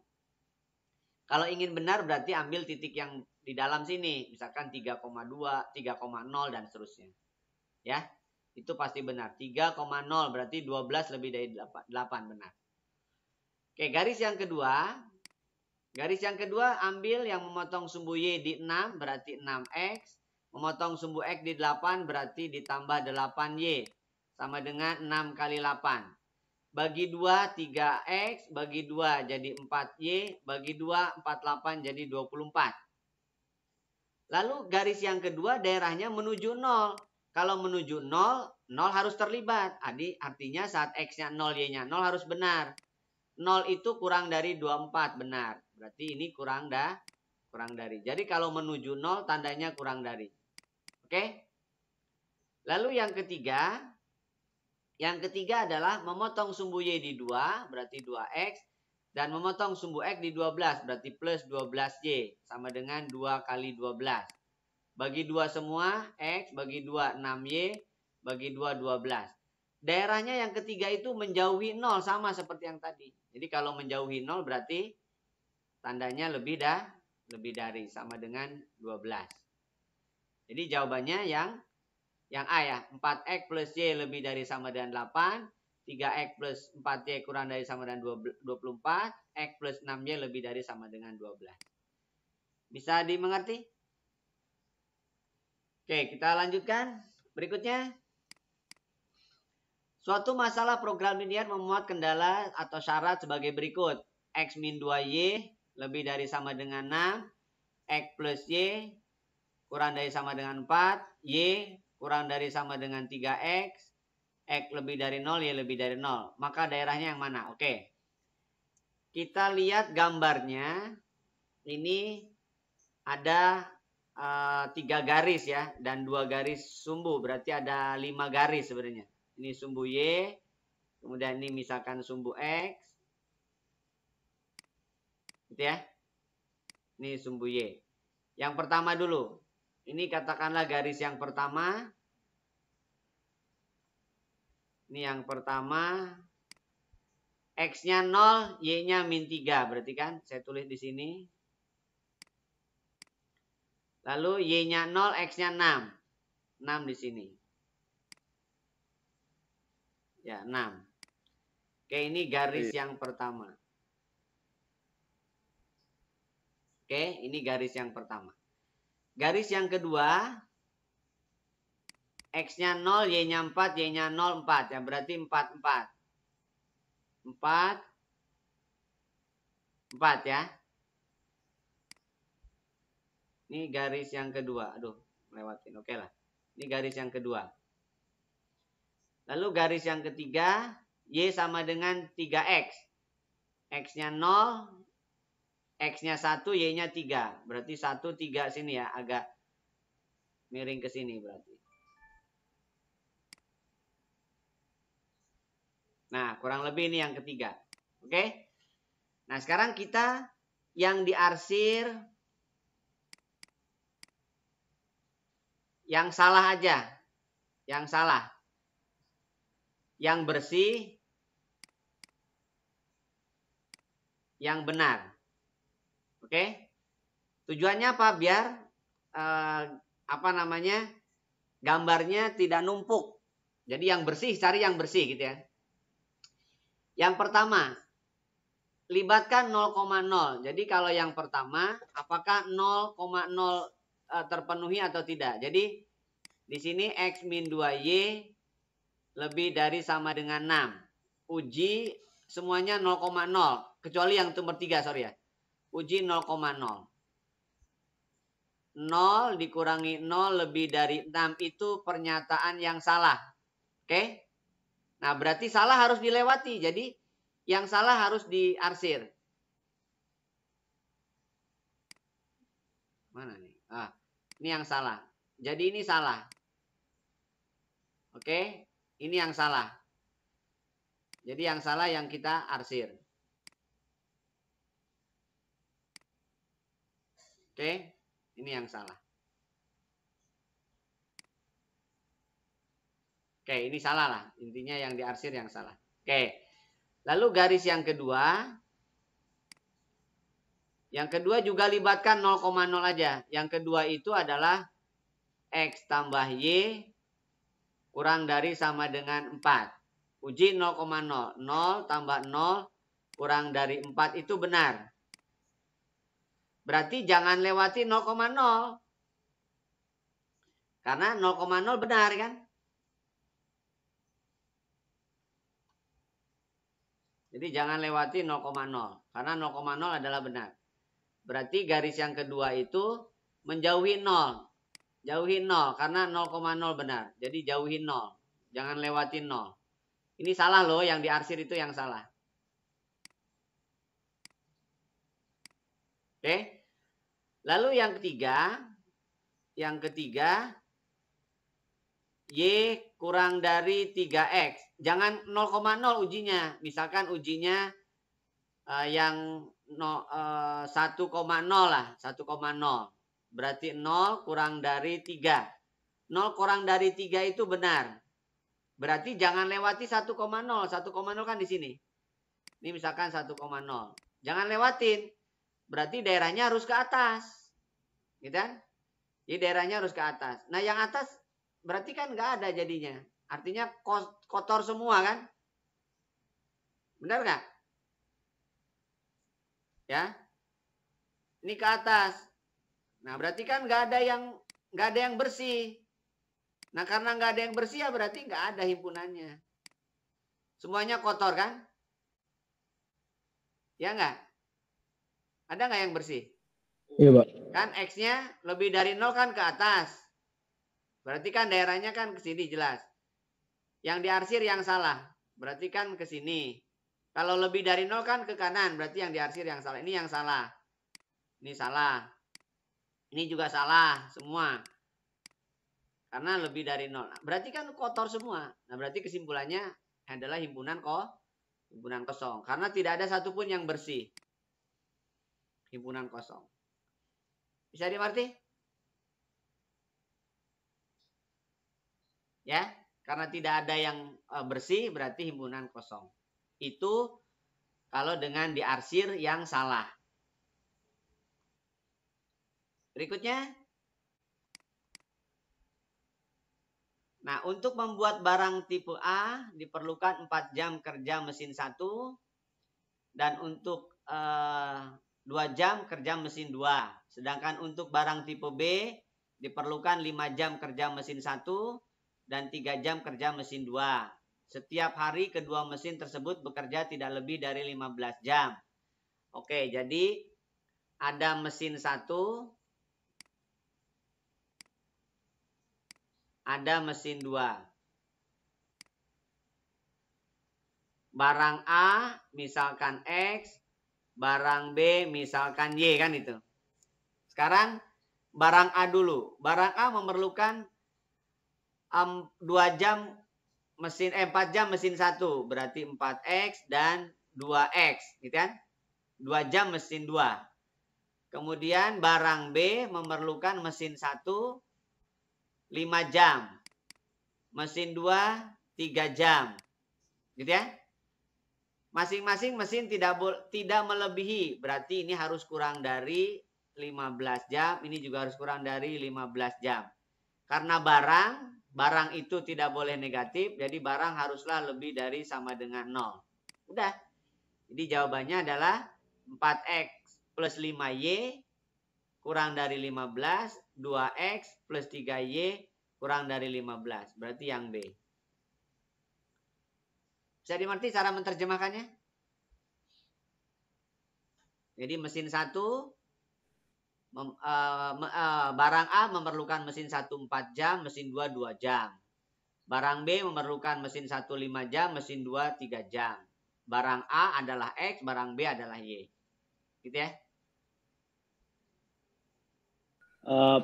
Kalau ingin benar berarti ambil titik yang di dalam sini. Misalkan 3,2, 3,0 dan seterusnya. Ya, itu pasti benar. 3,0 berarti 12 lebih dari 8 benar. Oke, garis yang kedua. Garis yang kedua ambil yang memotong sumbu Y di 6 berarti 6X. Memotong sumbu X di 8 berarti ditambah 8Y. Sama dengan 6 kali 8. Bagi 2 3X. Bagi 2 jadi 4Y. Bagi 2 48 jadi 24. Lalu garis yang kedua daerahnya menuju 0. Kalau menuju 0, 0 harus terlibat. Artinya saat X-nya 0, Y-nya 0 harus benar. 0 itu kurang dari 24 benar. Berarti ini kurang dari. Jadi kalau menuju 0 tandanya kurang dari. Oke? Lalu yang ketiga. Yang ketiga adalah memotong sumbu Y di 2 berarti 2X. Dan memotong sumbu X di 12 berarti plus 12Y. Sama dengan 2 kali 12. Bagi 2 semua, X, bagi 2 6Y, bagi 2 12. Daerahnya yang ketiga itu menjauhi 0 sama seperti yang tadi. Jadi kalau menjauhi 0 berarti tandanya lebih dari sama dengan 12. Jadi jawabannya yang A ya. 4X plus Y lebih dari sama dengan 8. 3X plus 4Y kurang dari sama dengan 24. X plus 6Y lebih dari sama dengan 12. Bisa dimengerti? Oke, kita lanjutkan. Berikutnya. Suatu masalah program linear memuat kendala atau syarat sebagai berikut. X min 2Y lebih dari sama dengan 6. X plus Y kurang dari sama dengan 4. Y kurang dari sama dengan 3X. X lebih dari 0, Y lebih dari 0. Maka daerahnya yang mana? Oke. Kita lihat gambarnya. Ini ada 3 garis ya. Dan 2 garis sumbu. Berarti ada 5 garis sebenarnya. Ini sumbu Y. Kemudian ini misalkan sumbu X. Gitu ya. Ini sumbu Y. Yang pertama dulu. Ini katakanlah garis yang pertama. Ini yang pertama. X-nya 0, Y-nya min 3. Berarti kan saya tulis di sini. Lalu Y-nya 0, X-nya 6. 6 di sini. Ya, 6. Oke, ini garis yang pertama. Oke, ini garis yang pertama. Garis yang kedua. X-nya 0, Y-nya 4, Y-nya 0, 4. Ya, berarti 4, 4. 4. 4 ya. Ini garis yang kedua. Aduh, lewatin. Oke lah. Ini garis yang kedua. Lalu garis yang ketiga. Y sama dengan 3X. X-nya 0. X-nya 1, Y-nya 3. Berarti 1, 3 sini ya. Agak miring ke sini berarti. Nah, kurang lebih ini yang ketiga. Oke. Nah, sekarang kita yang diarsir yang salah aja. Yang salah. Yang bersih. Yang benar. Oke. Tujuannya apa? Biar gambarnya tidak numpuk. Jadi yang bersih, cari yang bersih gitu ya. Yang pertama, libatkan 0,0. Jadi kalau yang pertama, apakah 0,0 terpenuhi atau tidak? Jadi di sini X min 2Y lebih dari sama dengan 6. Uji semuanya 0,0. Kecuali yang nomor 3, sorry ya. Uji 0,0. 0 dikurangi 0 lebih dari 6 itu pernyataan yang salah. Oke? Nah, berarti salah harus dilewati. Jadi yang salah harus diarsir. Mana nih? Ini yang salah. Jadi ini salah. Oke? Ini yang salah. Jadi yang salah yang kita arsir. Oke? Ini yang salah. Oke, ini salah lah. Intinya yang diarsir yang salah. Oke. Lalu garis yang kedua. Yang kedua juga libatkan 0,0 aja. Yang kedua itu adalah X tambah Y kurang dari sama dengan 4. Uji 0,0. 0 tambah 0 kurang dari 4 itu benar. Berarti jangan lewati 0,0. Karena 0,0 benar kan? Jadi jangan lewati 0,0. Karena 0,0 adalah benar. Berarti garis yang kedua itu menjauhi 0. Jauhi 0 karena 0,0 benar. Jadi jauhi 0. Jangan lewati 0. Ini salah loh, yang diarsir itu yang salah. Oke. Lalu yang ketiga. Yang ketiga. Y kurang dari 3X. Jangan 0,0 ujinya. Misalkan ujinya yang 1,0 lah, 1,0. Berarti 0 kurang dari 3. 0 kurang dari 3 itu benar. Berarti jangan lewati 1,0. 1,0 kan di sini. Ini misalkan 1,0. Jangan lewatin. Berarti daerahnya harus ke atas. Gitu kan? Jadi daerahnya harus ke atas. Nah yang atas berarti kan nggak ada jadinya. Artinya kotor semua kan? Benar nggak? Ya, ini ke atas. Nah berarti kan nggak ada yang bersih. Nah karena nggak ada yang bersih ya berarti nggak ada himpunannya. Semuanya kotor kan? Ya nggak? Ada nggak yang bersih? Iya Pak. Kan X-nya lebih dari 0 kan ke atas. Berarti kan daerahnya kan ke sini jelas. Yang diarsir yang salah. Berarti kan ke sini. Kalau lebih dari 0 kan ke kanan. Berarti yang diarsir yang salah. Ini yang salah. Ini salah. Ini juga salah semua. Karena lebih dari 0. Berarti kan kotor semua. Nah berarti kesimpulannya adalah himpunan kosong. Karena tidak ada satupun yang bersih. Himpunan kosong. Bisa dimengerti? Ya, karena tidak ada yang bersih berarti himpunan kosong. Itu kalau dengan diarsir yang salah. Berikutnya. Nah, untuk membuat barang tipe A diperlukan 4 jam kerja mesin 1 dan untuk 2 jam kerja mesin 2. Sedangkan untuk barang tipe B diperlukan 5 jam kerja mesin 1 dan 3 jam kerja mesin 2. Setiap hari kedua mesin tersebut bekerja tidak lebih dari 15 jam. Oke, jadi ada mesin 1, ada mesin 2. Barang A misalkan X, barang B misalkan Y kan itu. Sekarang barang A dulu. Barang A memerlukan 4 jam mesin 1. Berarti 4X dan 2X. Gitu kan? 2 jam mesin 2. Kemudian barang B memerlukan mesin 1 5 jam. Mesin 2 3 jam. Gitu ya? Masing-masing mesin tidak melebihi. Berarti ini harus kurang dari 15 jam. Ini juga harus kurang dari 15 jam. Karena barang itu tidak boleh negatif. Jadi barang haruslah lebih dari sama dengan 0. Udah. Jadi jawabannya adalah 4X plus 5Y kurang dari 15, 2X plus 3Y kurang dari 15. Berarti yang B. Bisa dimengerti cara menerjemahkannya? Jadi mesin 1, barang A memerlukan mesin 1 4 jam, mesin 2 2 jam. Barang B memerlukan mesin 1 5 jam, mesin 2 3 jam. Barang A adalah X, barang B adalah Y. Gitu ya?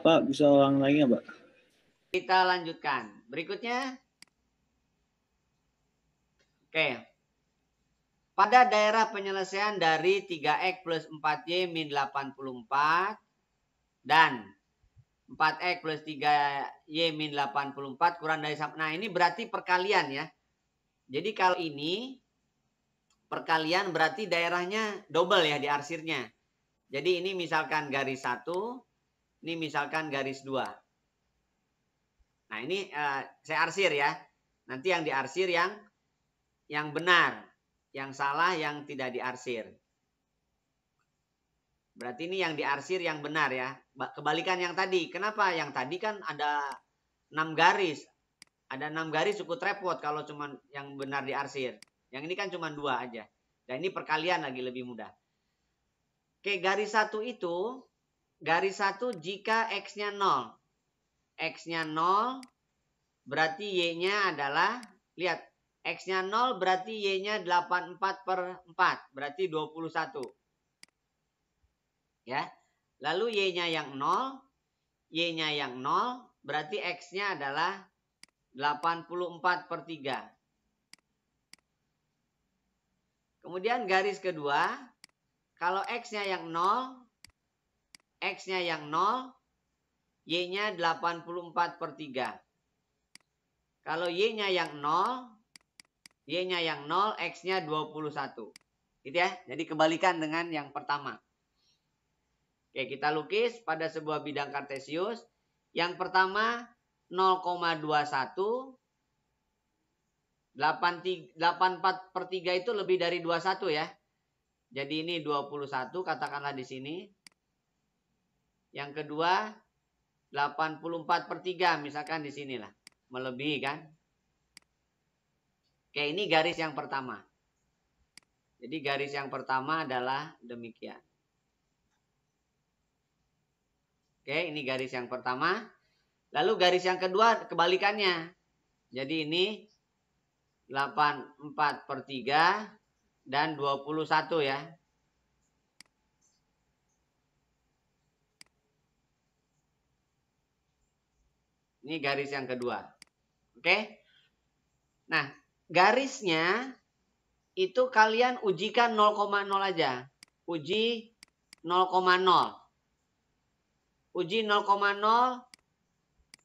Pak, bisa ulang lagi nggak, Pak? Kita lanjutkan. Berikutnya. Oke. Pada daerah penyelesaian dari 3X plus 4Y min 84 dan 4X plus 3Y min 84 kurang dari... Nah, ini berarti perkalian ya. Jadi kalau ini perkalian berarti daerahnya double ya di arsirnya. Jadi ini misalkan garis 1, ini misalkan garis 2. Nah, ini saya arsir ya. Nanti yang diarsir yang benar. Yang salah yang tidak diarsir. Berarti ini yang diarsir yang benar ya. Kebalikan yang tadi. Kenapa? Yang tadi kan ada 6 garis. Ada 6 garis cukup repot kalau cuma yang benar diarsir. Yang ini kan cuma 2 aja. Dan ini perkalian lagi lebih mudah. Oke, garis 1 itu. Garis 1 jika X-nya 0. X-nya 0 berarti Y-nya adalah, lihat. X-nya 0 berarti Y-nya 84/4. Berarti 21. Ya. Lalu Y-nya yang 0. Y-nya yang 0. Berarti X-nya adalah 84/3. Kemudian garis kedua. Kalau X-nya yang 0. X-nya yang 0. Y-nya 84/3. Kalau Y-nya yang 0. Y-nya yang 0, X-nya 21. Gitu ya. Jadi kebalikan dengan yang pertama. Oke, kita lukis pada sebuah bidang kartesius. Yang pertama 0,21. 84/3 itu lebih dari 21 ya. Jadi ini 21 katakanlah di sini. Yang kedua 84/3 misalkan di sinilah. Melebihi kan. Oke, ini garis yang pertama. Jadi garis yang pertama adalah demikian. Oke, ini garis yang pertama. Lalu garis yang kedua kebalikannya. Jadi ini 84/3 dan 21 ya. Ini garis yang kedua. Oke. Nah, garisnya itu kalian ujikan 0,0 aja. Uji 0,0. Uji 0,0.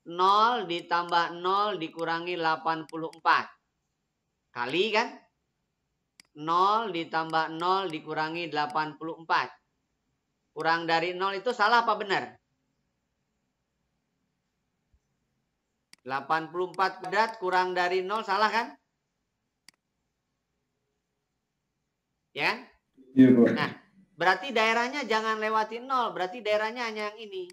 0 ditambah 0 dikurangi 84. Kali kan? 0 ditambah 0 dikurangi 84. Kurang dari 0 itu salah apa benar? 84 kuadrat kurang dari 0 salah kan? Ya kan? Iya, Pak. Nah, berarti daerahnya jangan lewati 0. Berarti daerahnya hanya yang ini.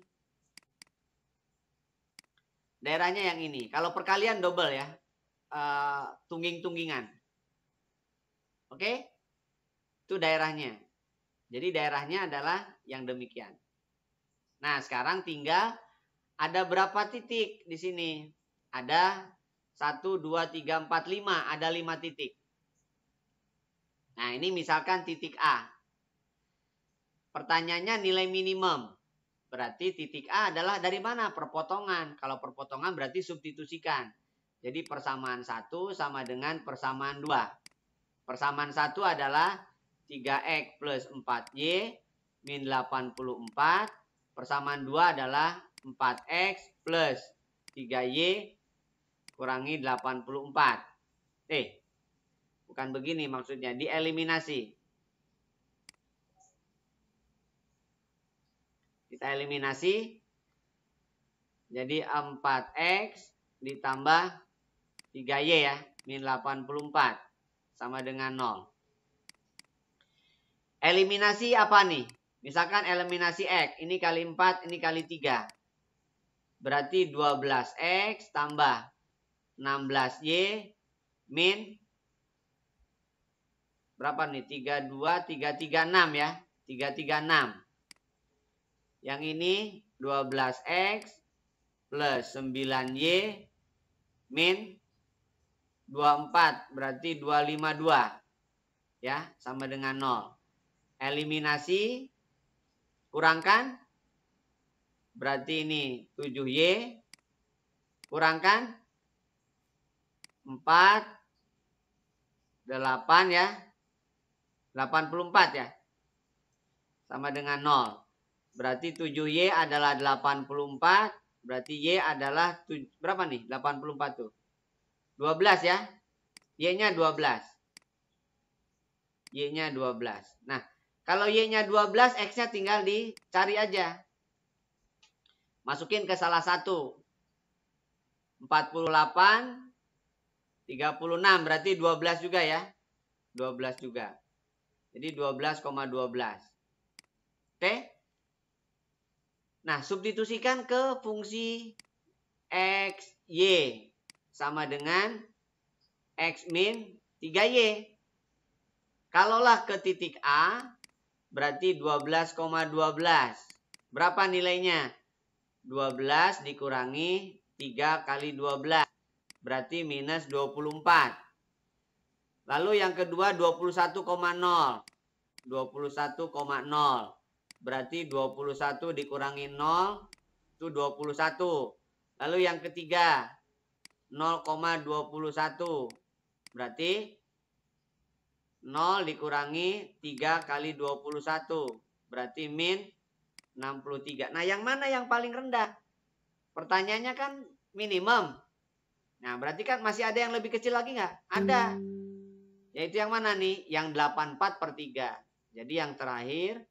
Daerahnya yang ini. Kalau perkalian double ya. Tungging-tunggingan. Oke? Itu daerahnya. Jadi daerahnya adalah yang demikian. Nah, sekarang tinggal ada berapa titik di sini? Ada 1, 2, 3, 4, 5. Ada 5 titik. Nah, ini misalkan titik A. Pertanyaannya nilai minimum. Berarti titik A adalah dari mana? Perpotongan. Kalau perpotongan berarti substitusikan. Jadi persamaan 1 sama dengan persamaan 2. Persamaan 1 adalah 3X plus 4Y min 84. Persamaan 2 adalah 4X plus 3Y kurangi 84. Bukan begini maksudnya. Dieliminasi. Kita eliminasi. Jadi 4X ditambah 3Y ya. Min 84. Sama dengan 0. Eliminasi apa nih? Misalkan eliminasi X. Ini kali 4, ini kali 3. Berarti 12X tambah 16Y min berapa nih? 32, 336 ya. 336. Yang ini 12X plus 9Y min 24. Berarti 252. Ya, sama dengan 0. Eliminasi. Kurangkan. Berarti ini 7Y. Kurangkan 4. 8 ya. 84 ya. Sama dengan 0. Berarti 7Y adalah 84. Berarti Y adalah berapa nih? 84 tuh. 12 ya. Y-nya 12. Y-nya 12. Nah, kalau Y-nya 12, X-nya tinggal dicari aja. Masukin ke salah satu. 48, 36. Berarti 12 juga ya. 12 juga. Jadi 12,12. Oke. Nah, substitusikan ke fungsi X, Y. Sama dengan X min 3Y. Kalaulah ke titik A, berarti 12,12. Berapa nilainya? 12 dikurangi 3 kali 12. Berarti minus 24. Lalu yang kedua 21,0. 21,0. Berarti 21 dikurangi 0 itu 21. Lalu yang ketiga 0,21. Berarti 0 dikurangi 3 kali 21. Berarti min 63. Nah, yang mana yang paling rendah? Pertanyaannya kan minimum. Nah, berarti kan masih ada yang lebih kecil lagi nggak? Ada. Yaitu yang mana nih? Yang 84/3. Jadi yang terakhir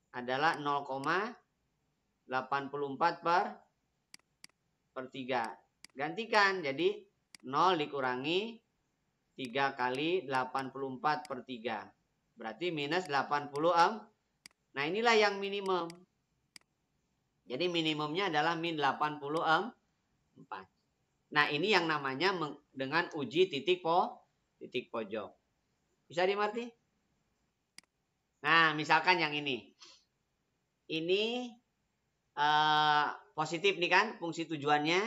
adalah 0,84 per 3. Gantikan. Jadi 0 dikurangi 3 kali 84/3. Berarti minus 80. Nah, inilah yang minimum. Jadi minimumnya adalah min 84. Nah, ini yang namanya dengan uji titik pojok. Bisa dimengerti? Nah, misalkan yang ini. Ini positif nih kan fungsi tujuannya.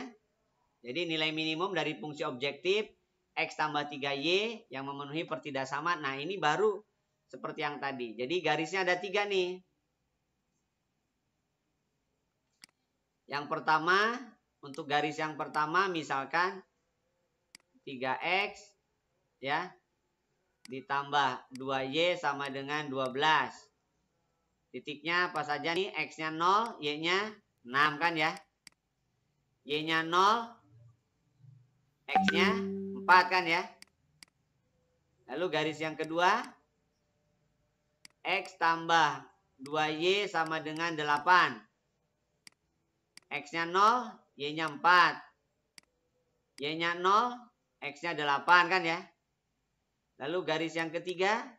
Jadi nilai minimum dari fungsi objektif X tambah 3Y yang memenuhi pertidaksama. Nah, ini baru seperti yang tadi. Jadi garisnya ada 3 nih. Yang pertama, untuk garis yang pertama misalkan 3X ya ditambah 2Y sama dengan 12. Titiknya apa saja nih? X-nya 0, Y-nya 6 kan ya. Y-nya 0, X-nya 4 kan ya. Lalu garis yang kedua, X tambah 2Y sama dengan 8. X-nya 0, Y-nya 4. Y-nya 0, X-nya 8 kan ya. Lalu garis yang ketiga,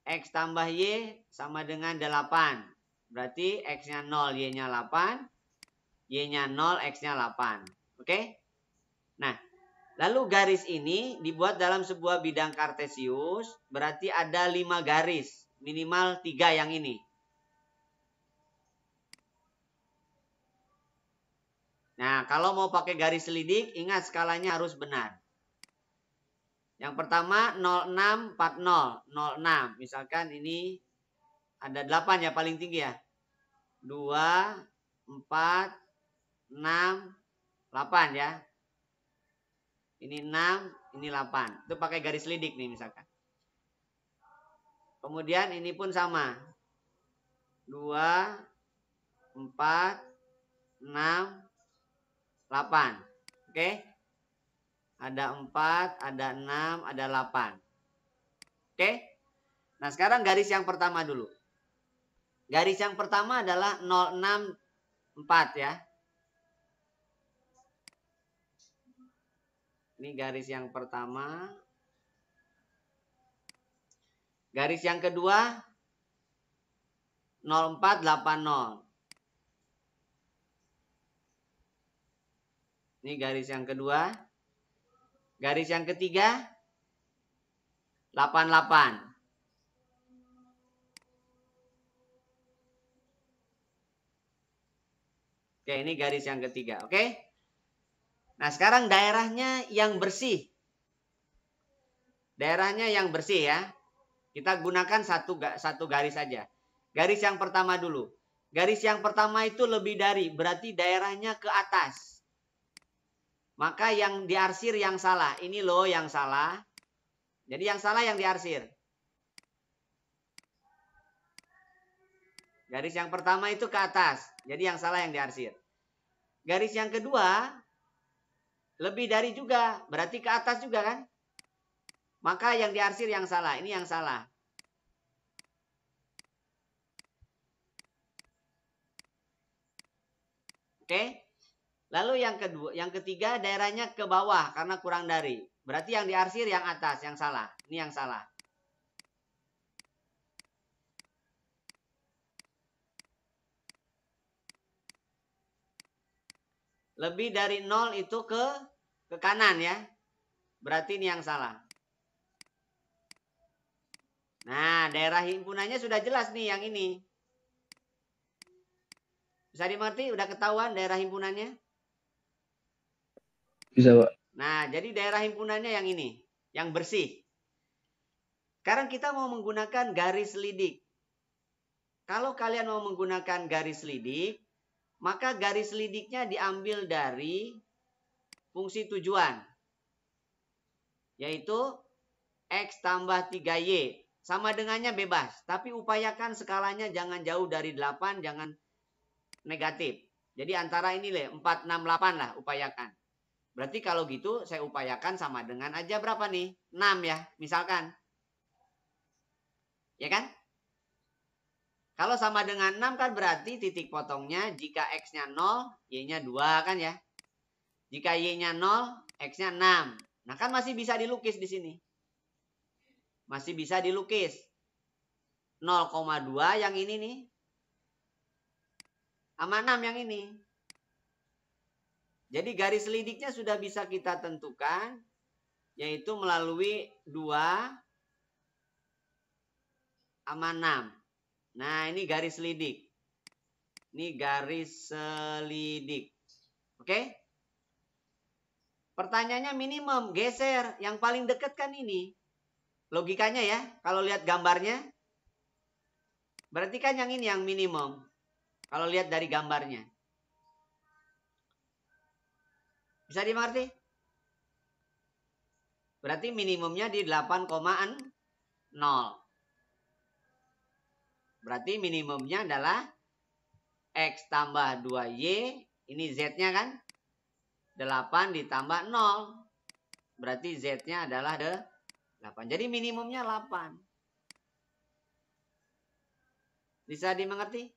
X tambah Y sama dengan 8. Berarti X-nya 0, Y-nya 8. Y-nya 0, X-nya 8. Oke? Nah, lalu garis ini dibuat dalam sebuah bidang kartesius. Berarti ada 5 garis. Minimal 3 yang ini. Nah, kalau mau pakai garis selidik, ingat skalanya harus benar. Yang pertama 0640, 06. Misalkan ini ada 8 ya paling tinggi ya. 2, 4, 6, 8 ya. Ini 6, ini 8. Itu pakai garis selidik nih misalkan. Kemudian ini pun sama. 2, 4, 6, 8. Oke? Ada 4, ada 6, ada 8. Oke? Nah, sekarang garis yang pertama dulu. Garis yang pertama adalah 064 ya. Ini garis yang pertama. Garis yang kedua 0480. Ini garis yang kedua. Garis yang ketiga 88. Oke, ini garis yang ketiga. Oke. Nah, sekarang daerahnya yang bersih. Daerahnya yang bersih ya. Kita gunakan satu garis saja. Garis yang pertama dulu. Garis yang pertama itu lebih dari, berarti daerahnya ke atas. Maka yang diarsir yang salah. Ini loh yang salah. Jadi yang salah yang diarsir. Garis yang pertama itu ke atas. Jadi yang salah yang diarsir. Garis yang kedua lebih dari juga. Berarti ke atas juga kan? Maka yang diarsir yang salah. Ini yang salah. Oke. Lalu yang kedua, yang ketiga daerahnya ke bawah karena kurang dari. Berarti yang diarsir yang atas, yang salah. Ini yang salah. Lebih dari 0 itu ke kanan ya. Berarti ini yang salah. Nah, daerah himpunannya sudah jelas nih yang ini. Bisa dimengerti? Udah ketahuan daerah himpunannya? Bisa, Pak. Nah, jadi daerah himpunannya yang ini. Yang bersih. Sekarang kita mau menggunakan garis lidik. Kalau kalian mau menggunakan garis lidik, maka garis lidiknya diambil dari fungsi tujuan. Yaitu X tambah 3Y. Sama dengannya bebas. Tapi upayakan skalanya jangan jauh dari 8, jangan negatif. Jadi antara ini 4, 6, 8 lah upayakan. Berarti kalau gitu saya upayakan sama dengan aja berapa nih? 6 ya, misalkan. Ya kan? Kalau sama dengan 6 kan berarti titik potongnya jika X-nya 0, Y-nya 2 kan ya. Jika Y-nya 0, X-nya 6. Nah kan masih bisa dilukis di sini. Masih bisa dilukis. 0,2 yang ini nih. Sama 6 yang ini. Jadi garis lidiknya sudah bisa kita tentukan. Yaitu melalui 2 sama 6. Nah ini garis lidik. Ini garis selidik. Oke? Pertanyaannya minimum. Geser. Yang paling dekat kan ini. Logikanya ya. Kalau lihat gambarnya. Berarti kan yang ini yang minimum. Kalau lihat dari gambarnya. Bisa dimengerti? Berarti minimumnya di 8,0. Berarti minimumnya adalah X tambah 2Y. Ini Z-nya kan? 8 ditambah 0. Berarti Z-nya adalah 8. Jadi minimumnya 8. Bisa dimengerti?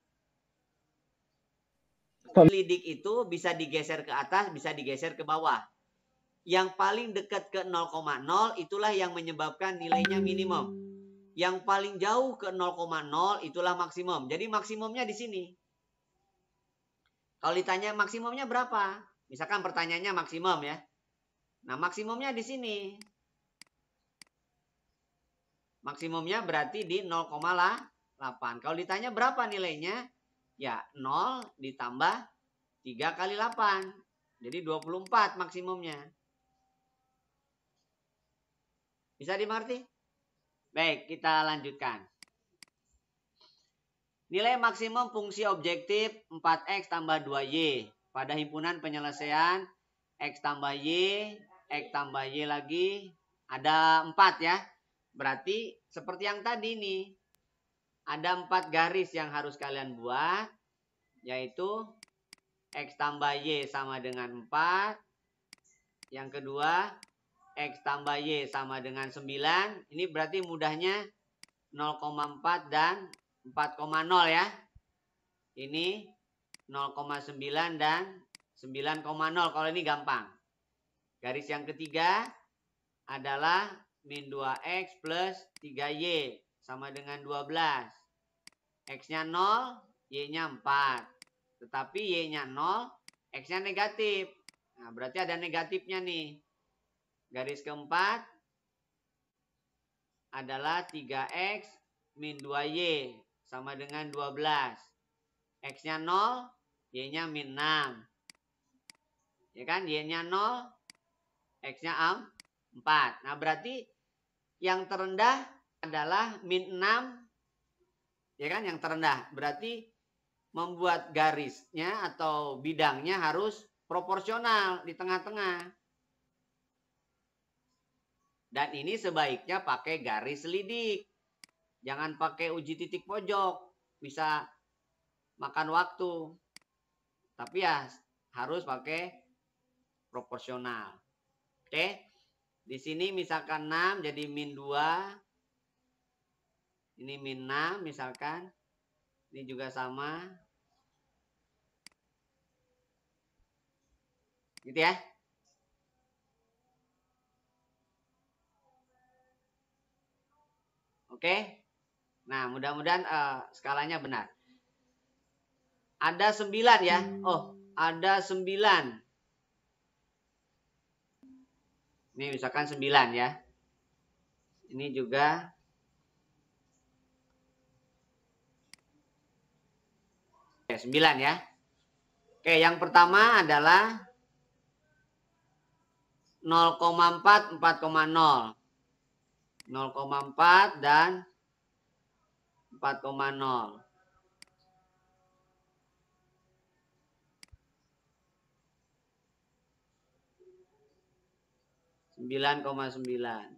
Lidik itu bisa digeser ke atas, bisa digeser ke bawah. Yang paling dekat ke 0,0 itulah yang menyebabkan nilainya minimum. Yang paling jauh ke 0,0 itulah maksimum. Jadi maksimumnya di sini. Kalau ditanya maksimumnya berapa? Misalkan pertanyaannya maksimum ya. Nah maksimumnya di sini. Maksimumnya berarti di 0,8. Kalau ditanya berapa nilainya? Ya 0 ditambah 3 kali 8. Jadi 24 maksimumnya. Bisa dimengerti? Baik, kita lanjutkan. Nilai maksimum fungsi objektif 4X tambah 2Y. Pada himpunan penyelesaian X tambah Y, X tambah Y lagi. Ada 4 ya. Berarti seperti yang tadi nih. Ada 4 garis yang harus kalian buat. Yaitu X tambah Y sama dengan 4. Yang kedua X tambah Y sama dengan 9. Ini berarti mudahnya 0,4 dan 4,0 ya. Ini 0,9 dan 9,0. Kalau ini gampang. Garis yang ketiga adalah min 2X plus 3Y sama dengan 12. X-nya 0, Y-nya 4. Tetapi Y-nya 0, X-nya negatif. Nah, berarti ada negatifnya nih. Garis keempat adalah 3X min 2Y sama dengan 12. X-nya 0, Y-nya min 6. Ya kan? Y-nya 0, X-nya 4. Nah, berarti yang terendah adalah min 6. Ya kan? Yang terendah. Berarti membuat garisnya atau bidangnya harus proporsional di tengah-tengah. Dan ini sebaiknya pakai garis selidik. Jangan pakai uji titik pojok. Bisa makan waktu. Tapi ya harus pakai proporsional. Oke. Di sini misalkan 6 jadi min 2. Ini min 6 misalkan. Ini juga sama. Gitu ya. Oke. Nah, mudah-mudahan skalanya benar. Ada 9 ya. Oh, ada 9. Ini misalkan 9 ya. Ini juga 9 ya. Oke, yang pertama adalah 0,4, 4,0. 0,4 dan 4,0. Sembilan koma sembilan.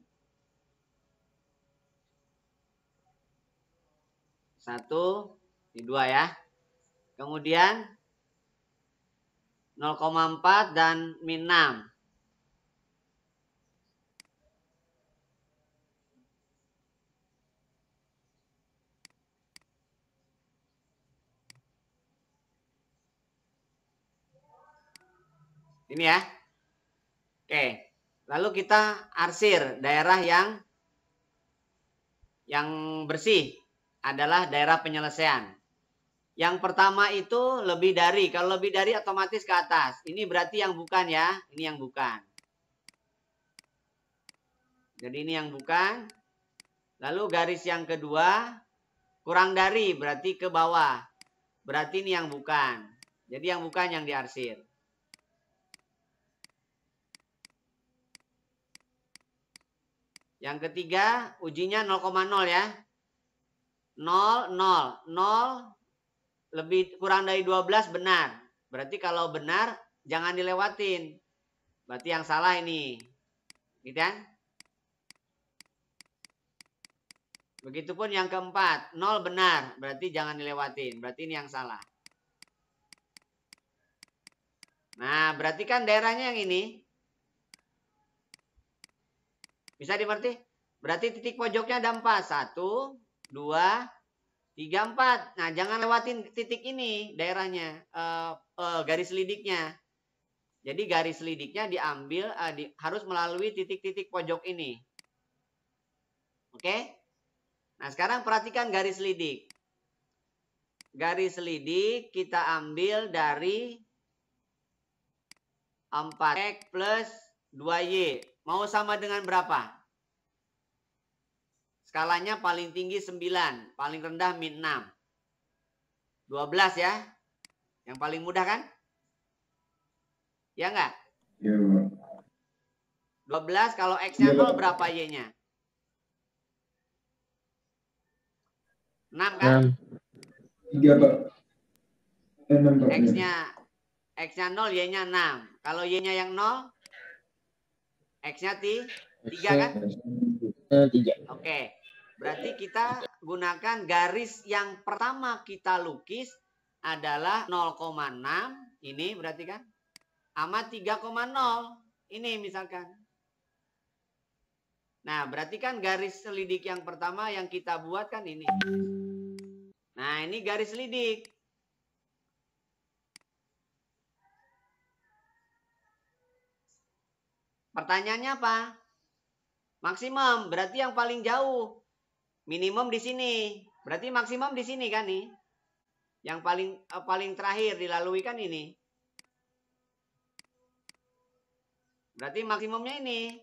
1, ini 2 ya. Kemudian 0,4 dan min 6. Ini ya. Oke. Lalu kita arsir daerah yang bersih adalah daerah penyelesaian. Yang pertama itu lebih dari. Kalau lebih dari otomatis ke atas. Ini berarti yang bukan ya. Ini yang bukan. Jadi ini yang bukan. Lalu garis yang kedua kurang dari berarti ke bawah. Berarti ini yang bukan. Jadi yang bukan yang diarsir. Yang ketiga ujinya 0,0 ya. 0, 0. 0 lebih kurang dari 12 benar. Berarti kalau benar jangan dilewatin. Berarti yang salah ini. Gitu kan? Begitupun yang keempat. 0 benar. Berarti jangan dilewatin. Berarti ini yang salah. Nah, berarti kan daerahnya yang ini. Bisa dimengerti? Berarti titik pojoknya ada 4. 1, 2, 3, 4. Nah, jangan lewatin titik ini daerahnya. Garis lidiknya. Jadi garis lidiknya diambil, harus melalui titik-titik pojok ini. Oke? Nah, sekarang perhatikan garis lidik. Garis lidik kita ambil dari 4X plus 2Y. Mau sama dengan berapa? Skalanya paling tinggi 9. Paling rendah min 6. 12 ya. Yang paling mudah kan? Ya enggak? Ya. 12 kalau X-nya 0 berapa Y-nya? 6 kan? 3, Pak. 6, Pak. X-nya 0, Y-nya 6. Kalau Y-nya yang 0, X-nya 3 kan? 3. Oke. Berarti kita gunakan garis yang pertama kita lukis adalah 0,6. Ini berarti kan? Sama 3,0. Ini misalkan. Nah, berarti kan garis selidik yang pertama yang kita buat kan ini. Nah, ini garis selidik. Pertanyaannya apa? Maksimum, berarti yang paling jauh. Minimum di sini. Berarti maksimum di sini kan nih. Yang paling terakhir dilalui kan ini. Berarti maksimumnya ini.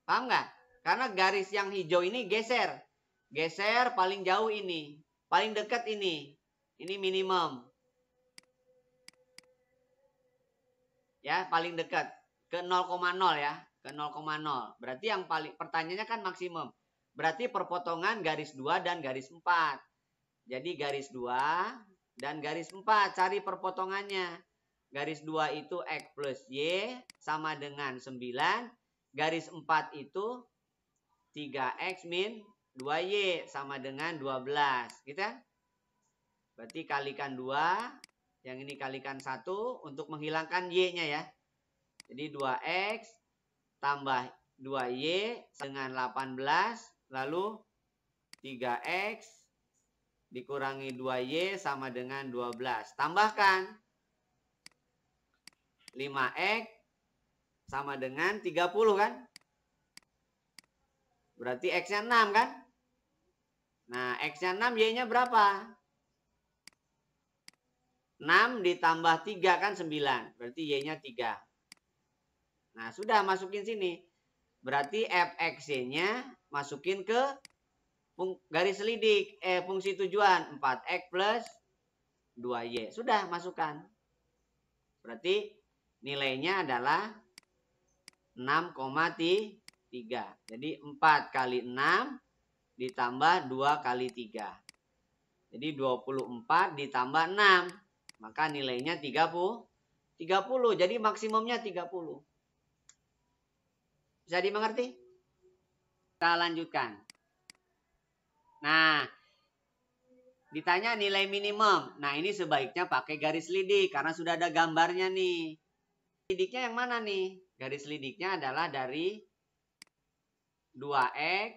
Paham nggak? Karena garis yang hijau ini geser. Geser paling jauh ini. Paling dekat ini. Ini minimum. Ya, paling dekat. Ke 0,0 ya. Ke 0,0. Berarti yang paling, pertanyaannya kan maksimum. Berarti perpotongan garis 2 dan garis 4. Jadi garis 2 dan garis 4. Cari perpotongannya. Garis 2 itu X plus Y sama dengan 9. Garis 4 itu 3X min 2Y sama dengan 12. Gitu kan? Berarti kalikan 2. Yang ini kalikan 1 untuk menghilangkan Y-nya ya. Jadi 2X tambah 2Y dengan 18. Lalu 3X dikurangi 2Y sama dengan 12. Tambahkan 5X sama dengan 30 kan? Berarti X-nya 6 kan? Nah, X-nya 6, Y-nya berapa? 6 ditambah 3 kan 9. Berarti Y-nya 3. Nah, sudah masukin sini. Berarti fx-nya masukin ke garis selidik. Fungsi tujuan 4x plus 2y. Sudah masukkan. Berarti nilainya adalah 6,3. Jadi 4 kali 6 ditambah 2 kali 3. Jadi 24 ditambah 6. Maka nilainya 30. Jadi maksimumnya 30. Bisa dimengerti? Kita lanjutkan. Nah, ditanya nilai minimum. Nah, ini sebaiknya pakai garis lidik karena sudah ada gambarnya nih. Lidiknya yang mana nih? Garis lidiknya adalah dari 2X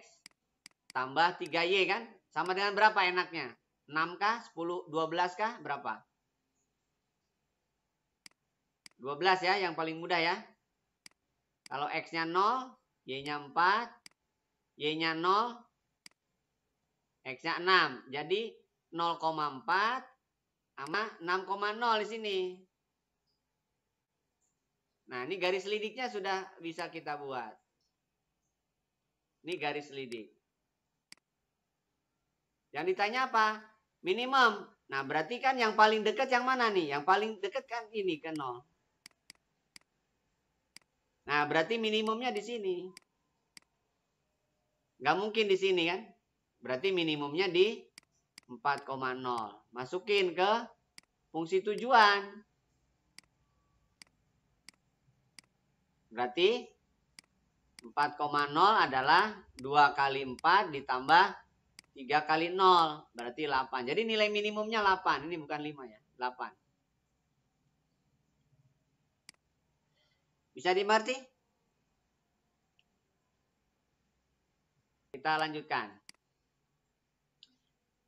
tambah 3Y kan? Sama dengan berapa enaknya? 6 kah? 10, 12 kah? Berapa? 12 ya, yang paling mudah ya. Kalau X-nya 0, Y-nya 4, Y-nya 0, X-nya 6. Jadi 0,4 sama 6,0 di sini. Nah, ini garis lidiknya sudah bisa kita buat. Ini garis lidik. Yang ditanya apa? Minimum. Nah, berarti kan yang paling dekat yang mana nih? Yang paling dekat kan ini ke 0. Nah, berarti minimumnya di sini. Nggak mungkin di sini kan? Berarti minimumnya di 4,0. Masukin ke fungsi tujuan. Berarti 4,0 adalah 2 kali 4 ditambah 3 kali 0. Berarti 8. Jadi nilai minimumnya 8. Ini bukan 5 ya. 8. Bisa dimengerti? Kita lanjutkan.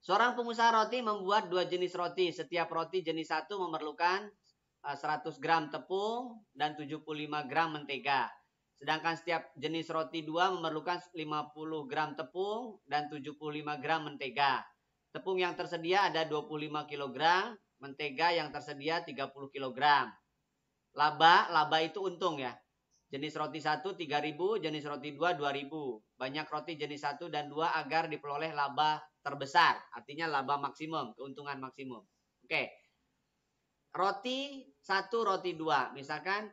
Seorang pengusaha roti membuat 2 jenis roti. Setiap roti jenis 1 memerlukan 100 gram tepung dan 75 gram mentega. Sedangkan setiap jenis roti 2 memerlukan 50 gram tepung dan 75 gram mentega. Tepung yang tersedia ada 25 kg, mentega yang tersedia 30 kg. Laba itu untung ya. Jenis roti 1 3.000, jenis roti 2 2.000. Banyak roti jenis 1 dan 2 agar diperoleh laba terbesar. Artinya laba maksimum, keuntungan maksimum. Oke. Roti 1, roti 2. Misalkan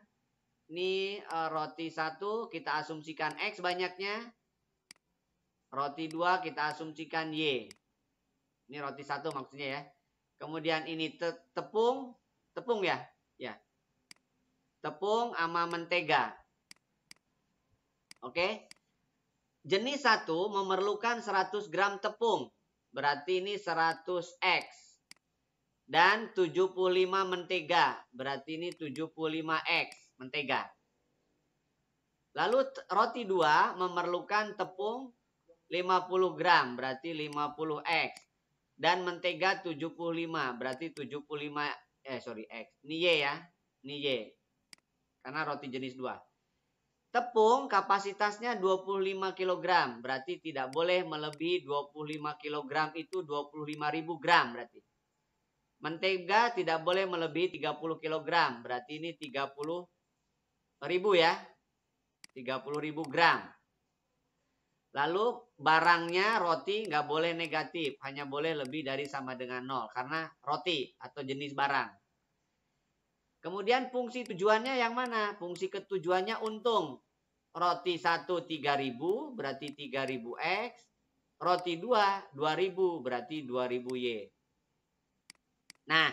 ini roti 1 kita asumsikan X banyaknya. Roti 2 kita asumsikan Y. Ini roti 1 maksudnya ya. Kemudian ini tepung ya. Ya. Tepung sama mentega. Oke. Jenis 1 memerlukan 100 gram tepung. Berarti ini 100X. Dan 75 mentega. Berarti ini 75X mentega. Lalu roti 2 memerlukan tepung 50 gram. Berarti 50X. Dan mentega 75. Berarti 75. X. Ini Y ya. Ini Y. Karena roti jenis 2. Tepung kapasitasnya 25 kg, berarti tidak boleh melebihi 25 kg itu 25.000 gram berarti. Mentega tidak boleh melebihi 30 kg, berarti ini 30.000 ya. 30.000 gram. Lalu barangnya roti nggak boleh negatif, hanya boleh lebih dari sama dengan 0 karena roti atau jenis barang. Kemudian fungsi tujuannya yang mana? Fungsi ketujuannya untung. Roti 1 3.000 berarti 3.000 X. Roti 2 2.000 berarti 2.000 Y. Nah,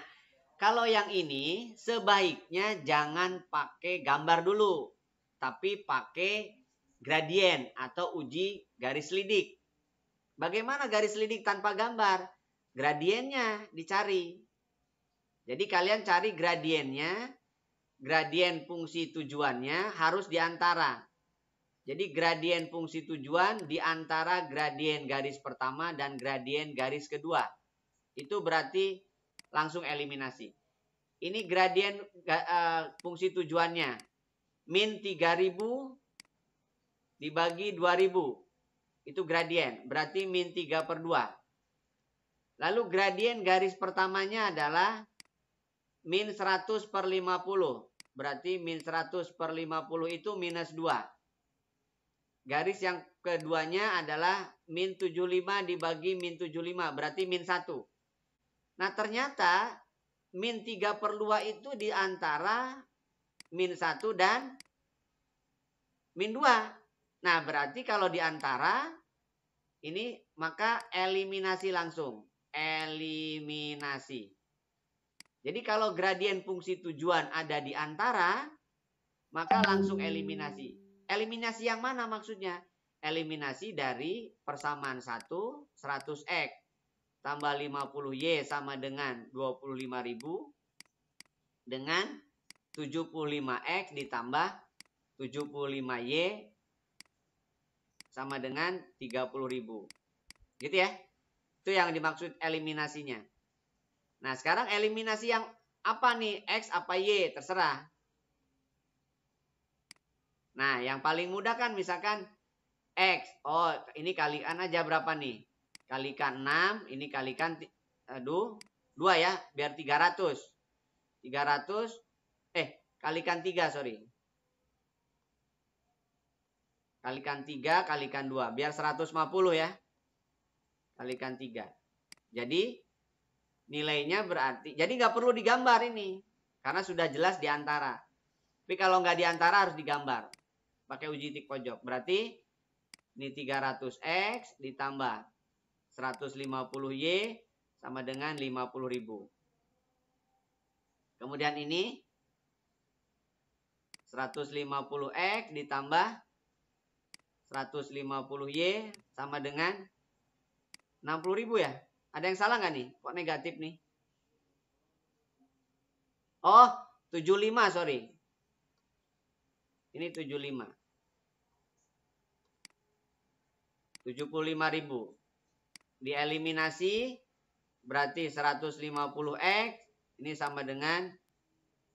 kalau yang ini sebaiknya jangan pakai gambar dulu. Tapi pakai gradien atau uji garis lidik. Bagaimana garis lidik tanpa gambar? Gradiennya dicari. Jadi kalian cari gradiennya, gradien fungsi tujuannya harus diantara. Jadi gradien fungsi tujuan diantara gradien garis pertama dan gradien garis kedua. Itu berarti langsung eliminasi. Ini gradien fungsi tujuannya. Min 3.000 dibagi 2.000. Itu gradien. Berarti min 3/2. Lalu gradien garis pertamanya adalah min 100/50. Berarti min 100/50 itu minus 2. Garis yang keduanya adalah min 75 dibagi min 75. Berarti min 1. Nah ternyata min 3/2 itu diantara min 1 dan min 2. Nah berarti kalau diantara ini maka eliminasi langsung. Eliminasi. Jadi kalau gradien fungsi tujuan ada di antara, maka langsung eliminasi. Eliminasi yang mana maksudnya? Eliminasi dari persamaan 1, 100X tambah 50Y sama dengan 25.000 dengan 75X ditambah 75Y sama dengan 30.000. Gitu ya. Itu yang dimaksud eliminasinya. Nah, sekarang eliminasi yang apa nih? X apa Y? Terserah. Nah, yang paling mudah kan misalkan X. Oh, ini kalikan aja berapa nih? Kalikan 6, ini kalikan 2 ya, biar 300. 300 kalikan 3, sorry. Kalikan 3, kalikan 2, biar 150 ya. Kalikan 3. Jadi nilainya berarti, jadi nggak perlu digambar ini. Karena sudah jelas di antara. Tapi kalau nggak di antara harus digambar. Pakai uji tik pojok. Berarti ini 300X ditambah 150Y sama dengan 50.000. Kemudian ini 150X ditambah 150Y sama dengan 60.000 ya. Ada yang salah nggak nih? Kok negatif nih? Oh, 75, sorry. Ini 75. 75.000. Dieliminasi berarti 150X ini sama dengan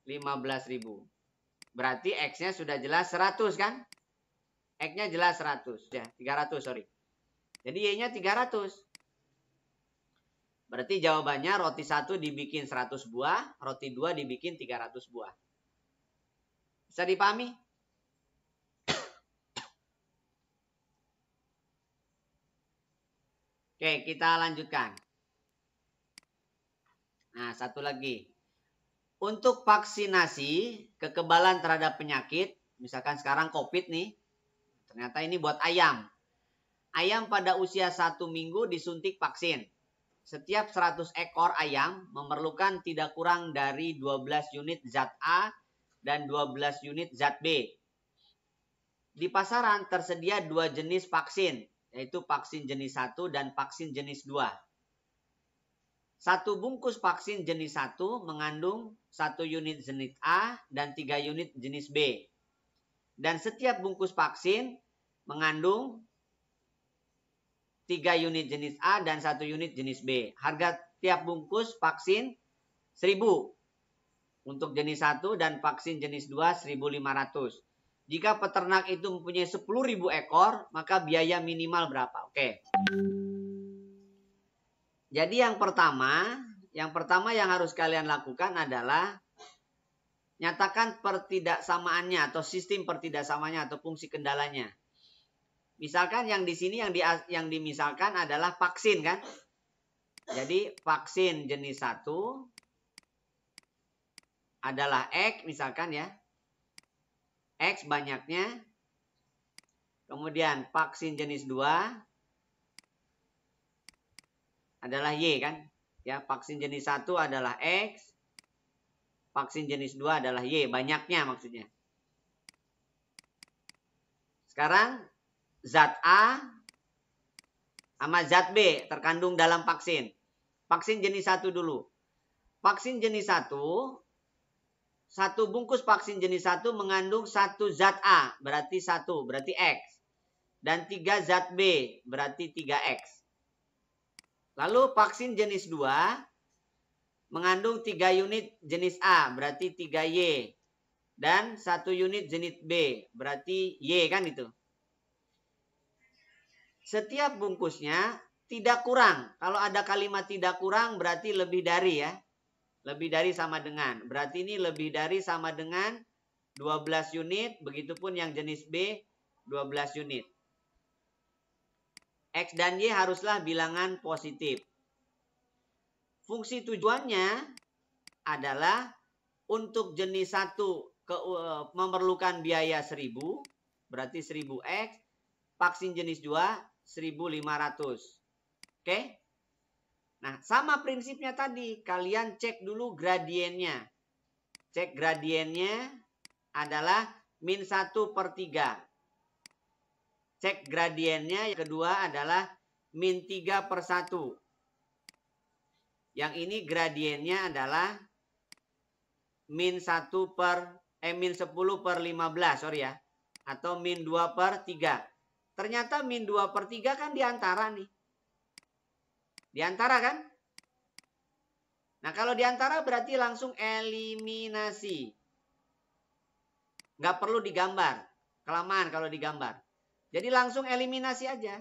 15.000. Berarti X-nya sudah jelas 100 kan? X-nya jelas 100. Ya, 300, sorry. Jadi Y-nya 300. Berarti jawabannya roti 1 dibikin 100 buah, roti 2 dibikin 300 buah. Bisa dipahami? Oke, kita lanjutkan. Nah, satu lagi. Untuk vaksinasi kekebalan terhadap penyakit, misalkan sekarang COVID nih, ternyata ini buat ayam. Ayam pada usia 1 minggu disuntik vaksin. Setiap 100 ekor ayam memerlukan tidak kurang dari 12 unit zat A dan 12 unit zat B. Di pasaran tersedia 2 jenis vaksin, yaitu vaksin jenis 1 dan vaksin jenis 2. 1 bungkus vaksin jenis 1 mengandung 1 unit jenis A dan 3 unit jenis B. Dan setiap bungkus vaksin mengandung 3 unit jenis A dan 1 unit jenis B. Harga tiap bungkus vaksin 1.000. Untuk jenis 1 dan vaksin jenis 2 1.500. Jika peternak itu mempunyai 10.000 ekor, maka biaya minimal berapa? Oke. Jadi yang pertama yang harus kalian lakukan adalah nyatakan pertidaksamaannya atau sistem pertidaksamaannya atau fungsi kendalanya. Misalkan yang di sini yang dimisalkan adalah vaksin kan? Jadi vaksin jenis 1 adalah X misalkan ya. X banyaknya. Kemudian vaksin jenis 2 adalah Y kan? Ya, vaksin jenis 1 adalah X. Vaksin jenis 2 adalah Y, banyaknya maksudnya. Sekarang zat A sama zat B terkandung dalam vaksin. Vaksin jenis 1 dulu. Vaksin jenis 1, 1 bungkus vaksin jenis 1 mengandung 1 zat A, berarti 1, berarti X. Dan 3 zat B, berarti 3X. Lalu vaksin jenis 2 mengandung 3 unit jenis A, berarti 3Y. Dan 1 unit jenis B, berarti Y kan itu. Setiap bungkusnya tidak kurang. Kalau ada kalimat tidak kurang berarti lebih dari ya. Lebih dari sama dengan. Berarti ini lebih dari sama dengan 12 unit. Begitupun yang jenis B 12 unit. X dan Y haruslah bilangan positif. Fungsi tujuannya adalah untuk jenis 1 memerlukan biaya 1000. Berarti 1000X. Vaksin jenis 2 1.500. Oke? Nah, sama prinsipnya tadi. Kalian cek dulu gradiennya. Cek gradiennya adalah -1/3. Cek gradiennya yang kedua adalah -3/1. Yang ini gradiennya adalah -10/15, sorry ya. Atau -2/3. Ternyata -2/3 kan diantara nih. Diantara kan? Nah kalau diantara berarti langsung eliminasi. Nggak perlu digambar. Kelamaan kalau digambar. Jadi langsung eliminasi aja.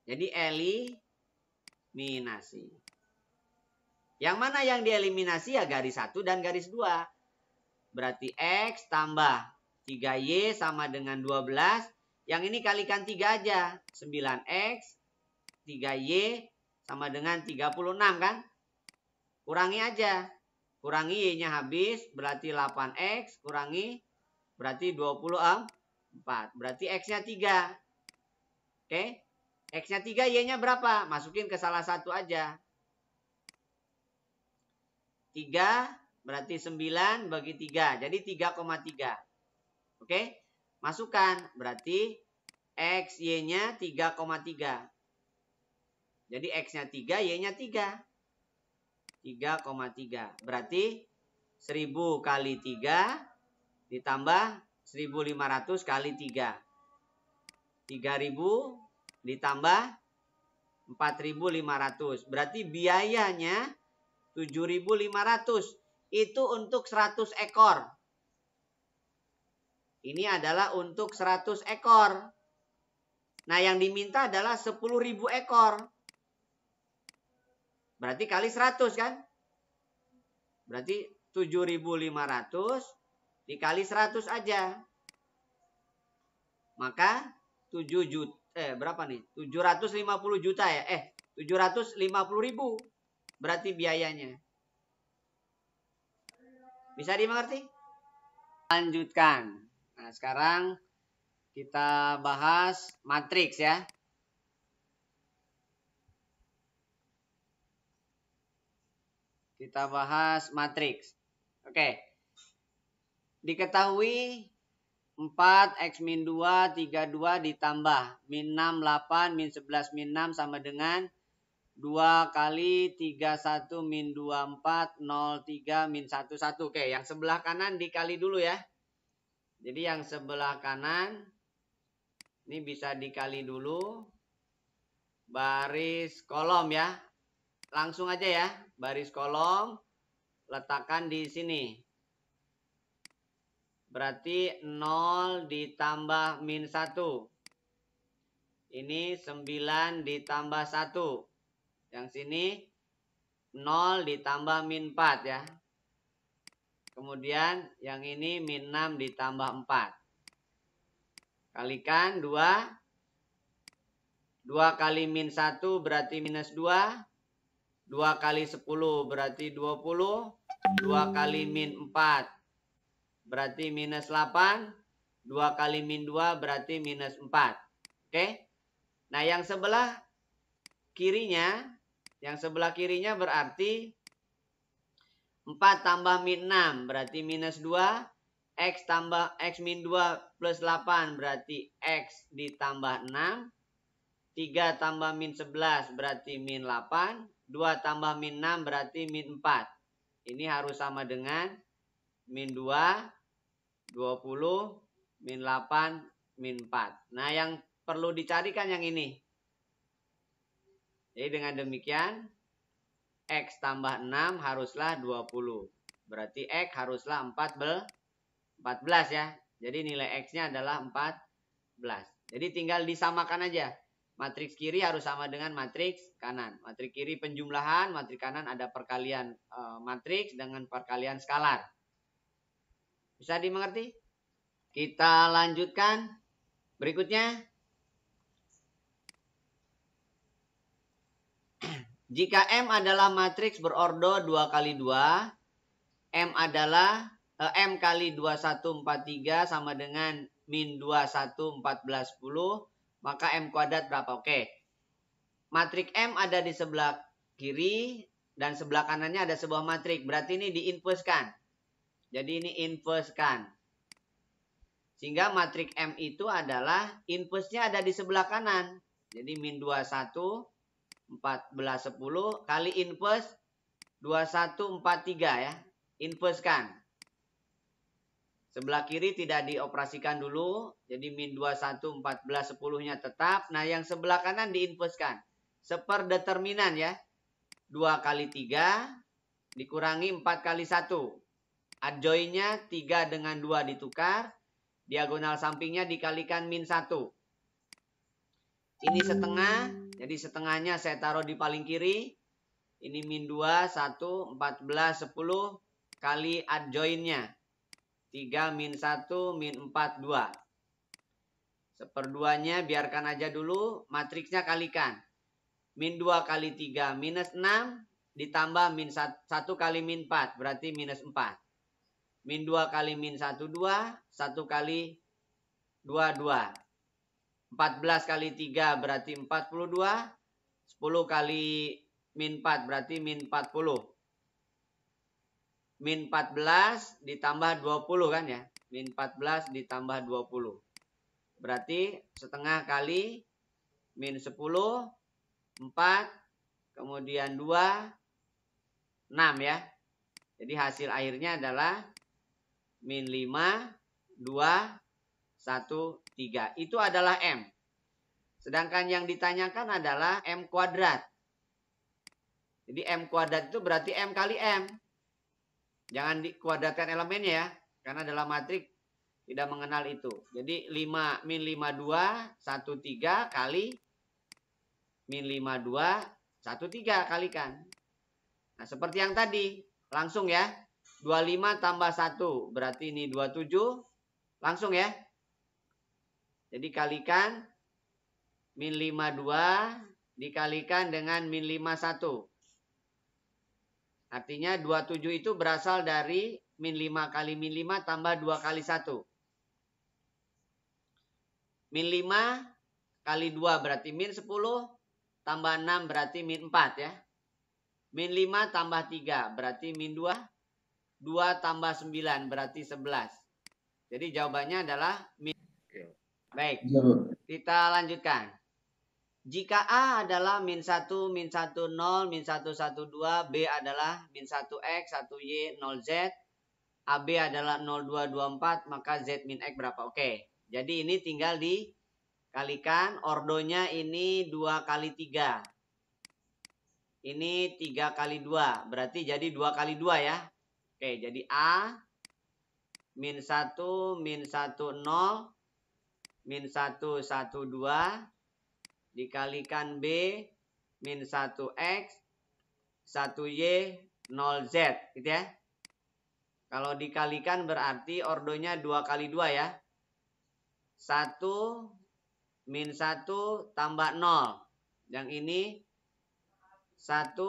Jadi eliminasi. Yang mana yang dieliminasi ya garis 1 dan garis 2. Berarti X tambah 3Y sama dengan 12. Yang ini kalikan 3 aja. 9X, 3Y sama dengan 36 kan? Kurangi aja. Kurangi Y-nya habis. Berarti 8X. Kurangi. Berarti 24. Berarti X-nya 3. Oke. X-nya 3, Y-nya berapa? Masukin ke salah satu aja. 3 berarti 9 bagi 3. Jadi 3,3. Oke, masukkan. Berarti X, Y-nya 3,3. Jadi X-nya 3, Y-nya 3. 3,3. Berarti 1000 kali 3 ditambah 1500 kali 3. 3000 ditambah 4500. Berarti biayanya 7500. Itu untuk 100 ekor. Ini adalah untuk 100 ekor. Nah, yang diminta adalah 10.000 ekor. Berarti kali 100 kan? Berarti 7.500 dikali 100 aja. Maka 7 juta, berapa nih? 750 juta ya? 750.000 berarti biayanya. Bisa dimengerti? Lanjutkan. Nah, sekarang kita bahas matriks ya. Kita bahas matriks. Oke. Diketahui 4 X min 2, 32 ditambah min 6, 8, min 11, min 6 sama dengan 2 kali 31 min 24, 03 min 11. Oke, yang sebelah kanan dikali dulu ya. Jadi yang sebelah kanan ini bisa dikali dulu. Baris kolom ya. Langsung aja ya. Baris kolom. Letakkan di sini. Berarti 0 ditambah min 1. Ini 9 ditambah 1. Yang sini 0 ditambah min 4 ya. Kemudian yang ini min 6 ditambah 4. Kalikan 2. 2 kali min 1 berarti minus 2. 2 kali 10 berarti 20. 2 kali min 4 berarti minus 8. 2 kali min 2 berarti minus 4. Oke. Nah yang sebelah kirinya berarti 4 tambah min 6 berarti minus 2. X tambah X min 2 plus 8 berarti X ditambah 6. 3 tambah min 11 berarti min 8. 2 tambah min 6 berarti min 4. Ini harus sama dengan min 2, 20, min 8, min 4. Nah yang perlu dicarikan yang ini. Jadi dengan demikian X tambah 6 haruslah 20. Berarti X haruslah 14 ya. Jadi nilai X-nya adalah 14. Jadi tinggal disamakan aja. Matriks kiri harus sama dengan matriks kanan. Matriks kiri penjumlahan, matriks kanan ada perkalian matriks dengan perkalian skalar. Bisa dimengerti? Kita lanjutkan. Berikutnya. Jika M adalah matriks berordo 2 x 2, M adalah M kali 2143 sama dengan min 21 14 10, maka M kuadrat berapa? Oke. Matriks M ada di sebelah kiri dan sebelah kanannya ada sebuah matriks. Berarti ini diinverskan. Jadi ini inverskan. Sehingga matriks M itu adalah inversnya ada di sebelah kanan. Jadi min 21 14 10 kali inverse 21 43 ya. Inverskan. Sebelah kiri tidak dioperasikan dulu. Jadi min 21 14 10-nya tetap. Nah yang sebelah kanan diinverskan. Seperdeterminan ya. 2 kali 3 dikurangi 4 kali 1. Adjoinnya 3 dengan 2 ditukar. Diagonal sampingnya dikalikan min 1. Ini setengah. Jadi setengahnya saya taruh di paling kiri. Ini min 2, 1, 14, 10 kali adjoinnya. 3 min 1 min 4 2. Seperduanya biarkan aja dulu. Matriksnya kalikan. Min 2 kali 3 minus 6 ditambah min 1 kali min 4 berarti minus 4. Min 2 kali min 1 2. 1 kali 2 2. 14 kali 3 berarti 42. 10 kali min 4 berarti min 40. Min 14 ditambah 20 kan ya. Min 14 ditambah 20. Berarti setengah kali min 10. 4. Kemudian 2. 6 ya. Jadi hasil akhirnya adalah min 5. 2. 1. 3. Itu adalah M. Sedangkan yang ditanyakan adalah M kuadrat. Jadi M kuadrat itu berarti M kali M. Jangan dikuadratkan elemennya ya. Karena dalam matriks tidak mengenal itu. Jadi 5 min 52 13 kali min 52 13 kalikan. Nah seperti yang tadi. Langsung ya. 25 tambah 1 berarti ini 27. Langsung ya. Jadi kalikan min 52 dikalikan dengan min 51. Artinya 27 itu berasal dari min 5 kali min 5 tambah 2 kali 1. Min 5 kali 2 berarti min 10. Tambah 6 berarti min 4 ya. Min 5 tambah 3 berarti min 2. 2 tambah 9 berarti 11. Jadi jawabannya adalah min. Baik, kita lanjutkan. Jika A adalah min 1, min 1, 0, min 1, 1, 2, B adalah min 1X, 1Y, 0Z, AB adalah 0, 2, 2, 4, maka Z min X berapa? Oke, jadi ini tinggal dikalikan. Ordonya ini 2 kali 3. Ini 3 kali 2, berarti jadi 2 kali 2 ya. Oke, jadi A min 1, min 1, 0, min 1, 1, 2, dikalikan B, min 1X, 1Y, 0Z, gitu ya. Kalau dikalikan berarti ordonya 2 kali 2 ya. 1, min 1, tambah 0. Yang ini 1,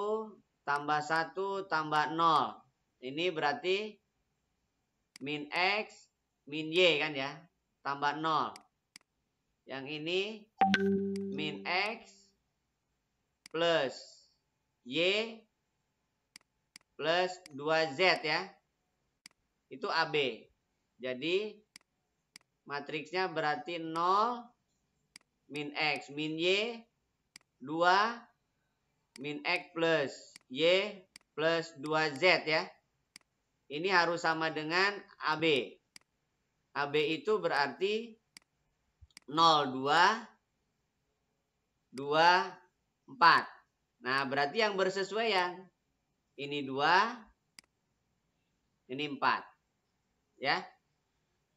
tambah 1, tambah 0. Ini berarti min X, min Y kan ya. Tambah 0. Yang ini min X plus Y plus 2Z ya. Itu AB. Jadi matriksnya berarti 0, min X, min Y, 2, min X plus Y plus 2Z ya. Ini harus sama dengan AB. AB itu berarti 0, 2, 2, 4. Nah, berarti yang bersesuaian. Ini 2, ini 4. Ya.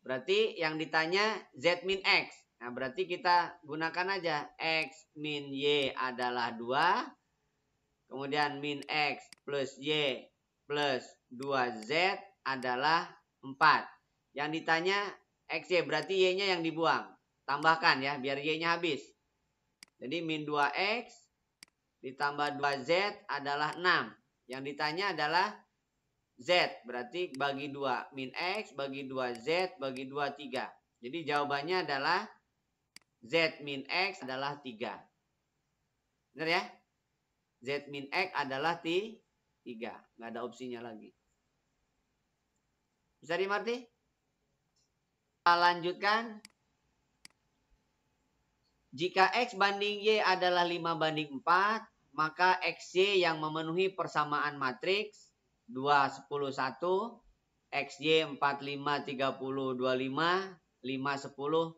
Berarti yang ditanya Z min X. Nah, berarti kita gunakan aja. X min Y adalah 2. Kemudian min X plus Y plus 2Z adalah 4. Yang ditanya XY, berarti Y-nya yang dibuang. Tambahkan ya, biar Y-nya habis. Jadi min 2X ditambah 2Z adalah 6. Yang ditanya adalah Z, berarti bagi 2. Min X bagi 2Z bagi 2, 3. Jadi jawabannya adalah Z min X adalah 3. Benar ya? Z min X adalah 3. Nggak ada opsinya lagi. Bisa dimengerti? Kita lanjutkan. Jika X banding Y adalah 5 banding 4, maka XY yang memenuhi persamaan matriks 2, 10, 1, XY 4, 5, 30, 25, 5, 10,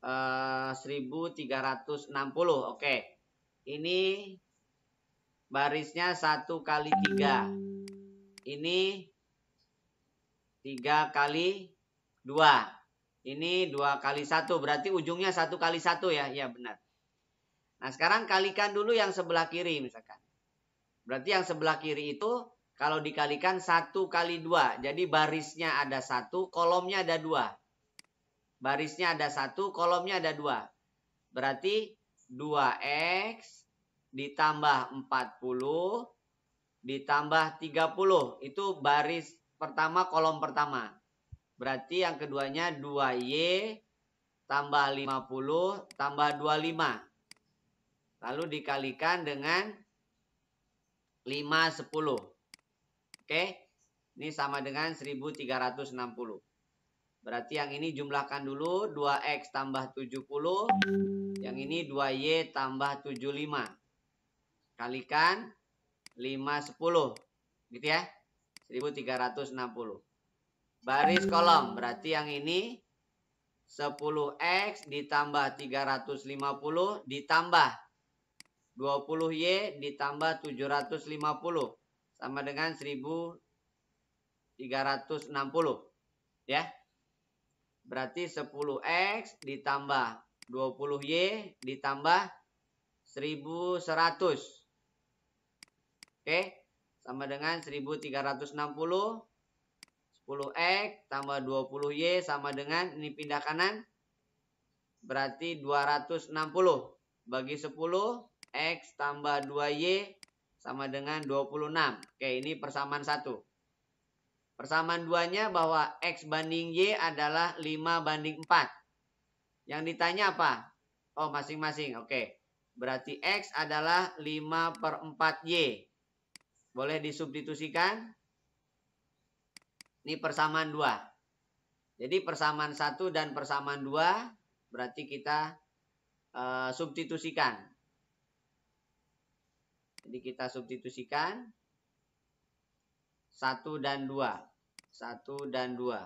1360. Oke. Ini barisnya 1 kali 3. Ini 3 kali 2. Ini 2 kali 1. Berarti ujungnya 1 kali 1 ya. Ya benar. Nah sekarang kalikan dulu yang sebelah kiri misalkan. Berarti yang sebelah kiri itu kalau dikalikan 1 kali 2. Jadi barisnya ada 1, kolomnya ada 2. Barisnya ada 1, kolomnya ada 2. Berarti 2X ditambah 40 ditambah 30. Itu baris pertama, kolom pertama. Berarti yang keduanya 2Y tambah 50 tambah 25. Lalu dikalikan dengan 5, 10. Oke. Ini sama dengan 1360. Berarti yang ini jumlahkan dulu. 2X tambah 70. Yang ini 2Y tambah 75. Kalikan 5, 10. Gitu ya. 1360. Baris kolom. Berarti yang ini 10X ditambah 350 ditambah 20Y ditambah 750. Sama dengan 1360. Ya. Berarti 10X ditambah 20Y ditambah 1100. Oke. Sama dengan 1360. 10X tambah 20Y sama dengan, ini pindah kanan, berarti 260. Bagi 10, X tambah 2Y sama dengan 26. Oke, ini persamaan 1. Persamaan 2-nya bahwa X banding Y adalah 5 banding 4. Yang ditanya apa? Oh, masing-masing. Oke. Berarti X adalah 5/4Y. Boleh disubstitusikan? Ini persamaan 2. Jadi persamaan 1 dan persamaan 2 berarti kita substitusikan. Jadi kita substitusikan 1 dan 2. 1 dan 2.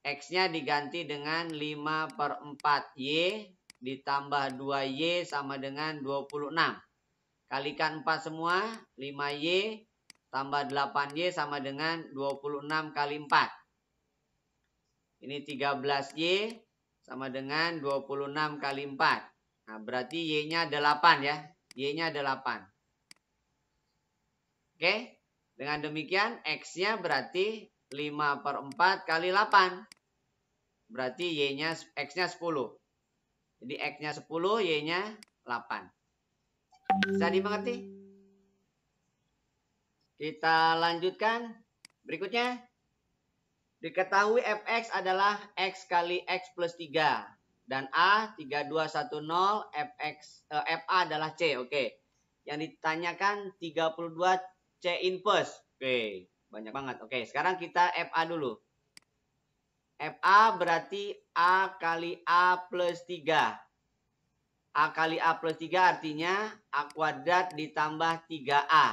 X-nya diganti dengan 5/4Y ditambah 2Y sama dengan 26. Kalikan 4 semua, 5Y tambah 8Y sama dengan 26 kali 4. Ini 13Y sama dengan 26 kali 4. Nah, berarti Y-nya 8 ya. Y-nya 8. Oke. Dengan demikian, X-nya berarti 5/4 kali 8. Berarti Y-nya, X-nya 10. Jadi X-nya 10, Y-nya 8. Bisa dimengerti? Kita lanjutkan. Berikutnya. Diketahui Fx adalah X kali X plus 3. Dan A 3210 FA adalah C. Oke. Yang ditanyakan 32 C inverse. Oke. Banyak banget. Oke. Sekarang kita FA dulu. FA berarti A kali A plus 3. A kali A plus 3 artinya A kuadrat ditambah 3A.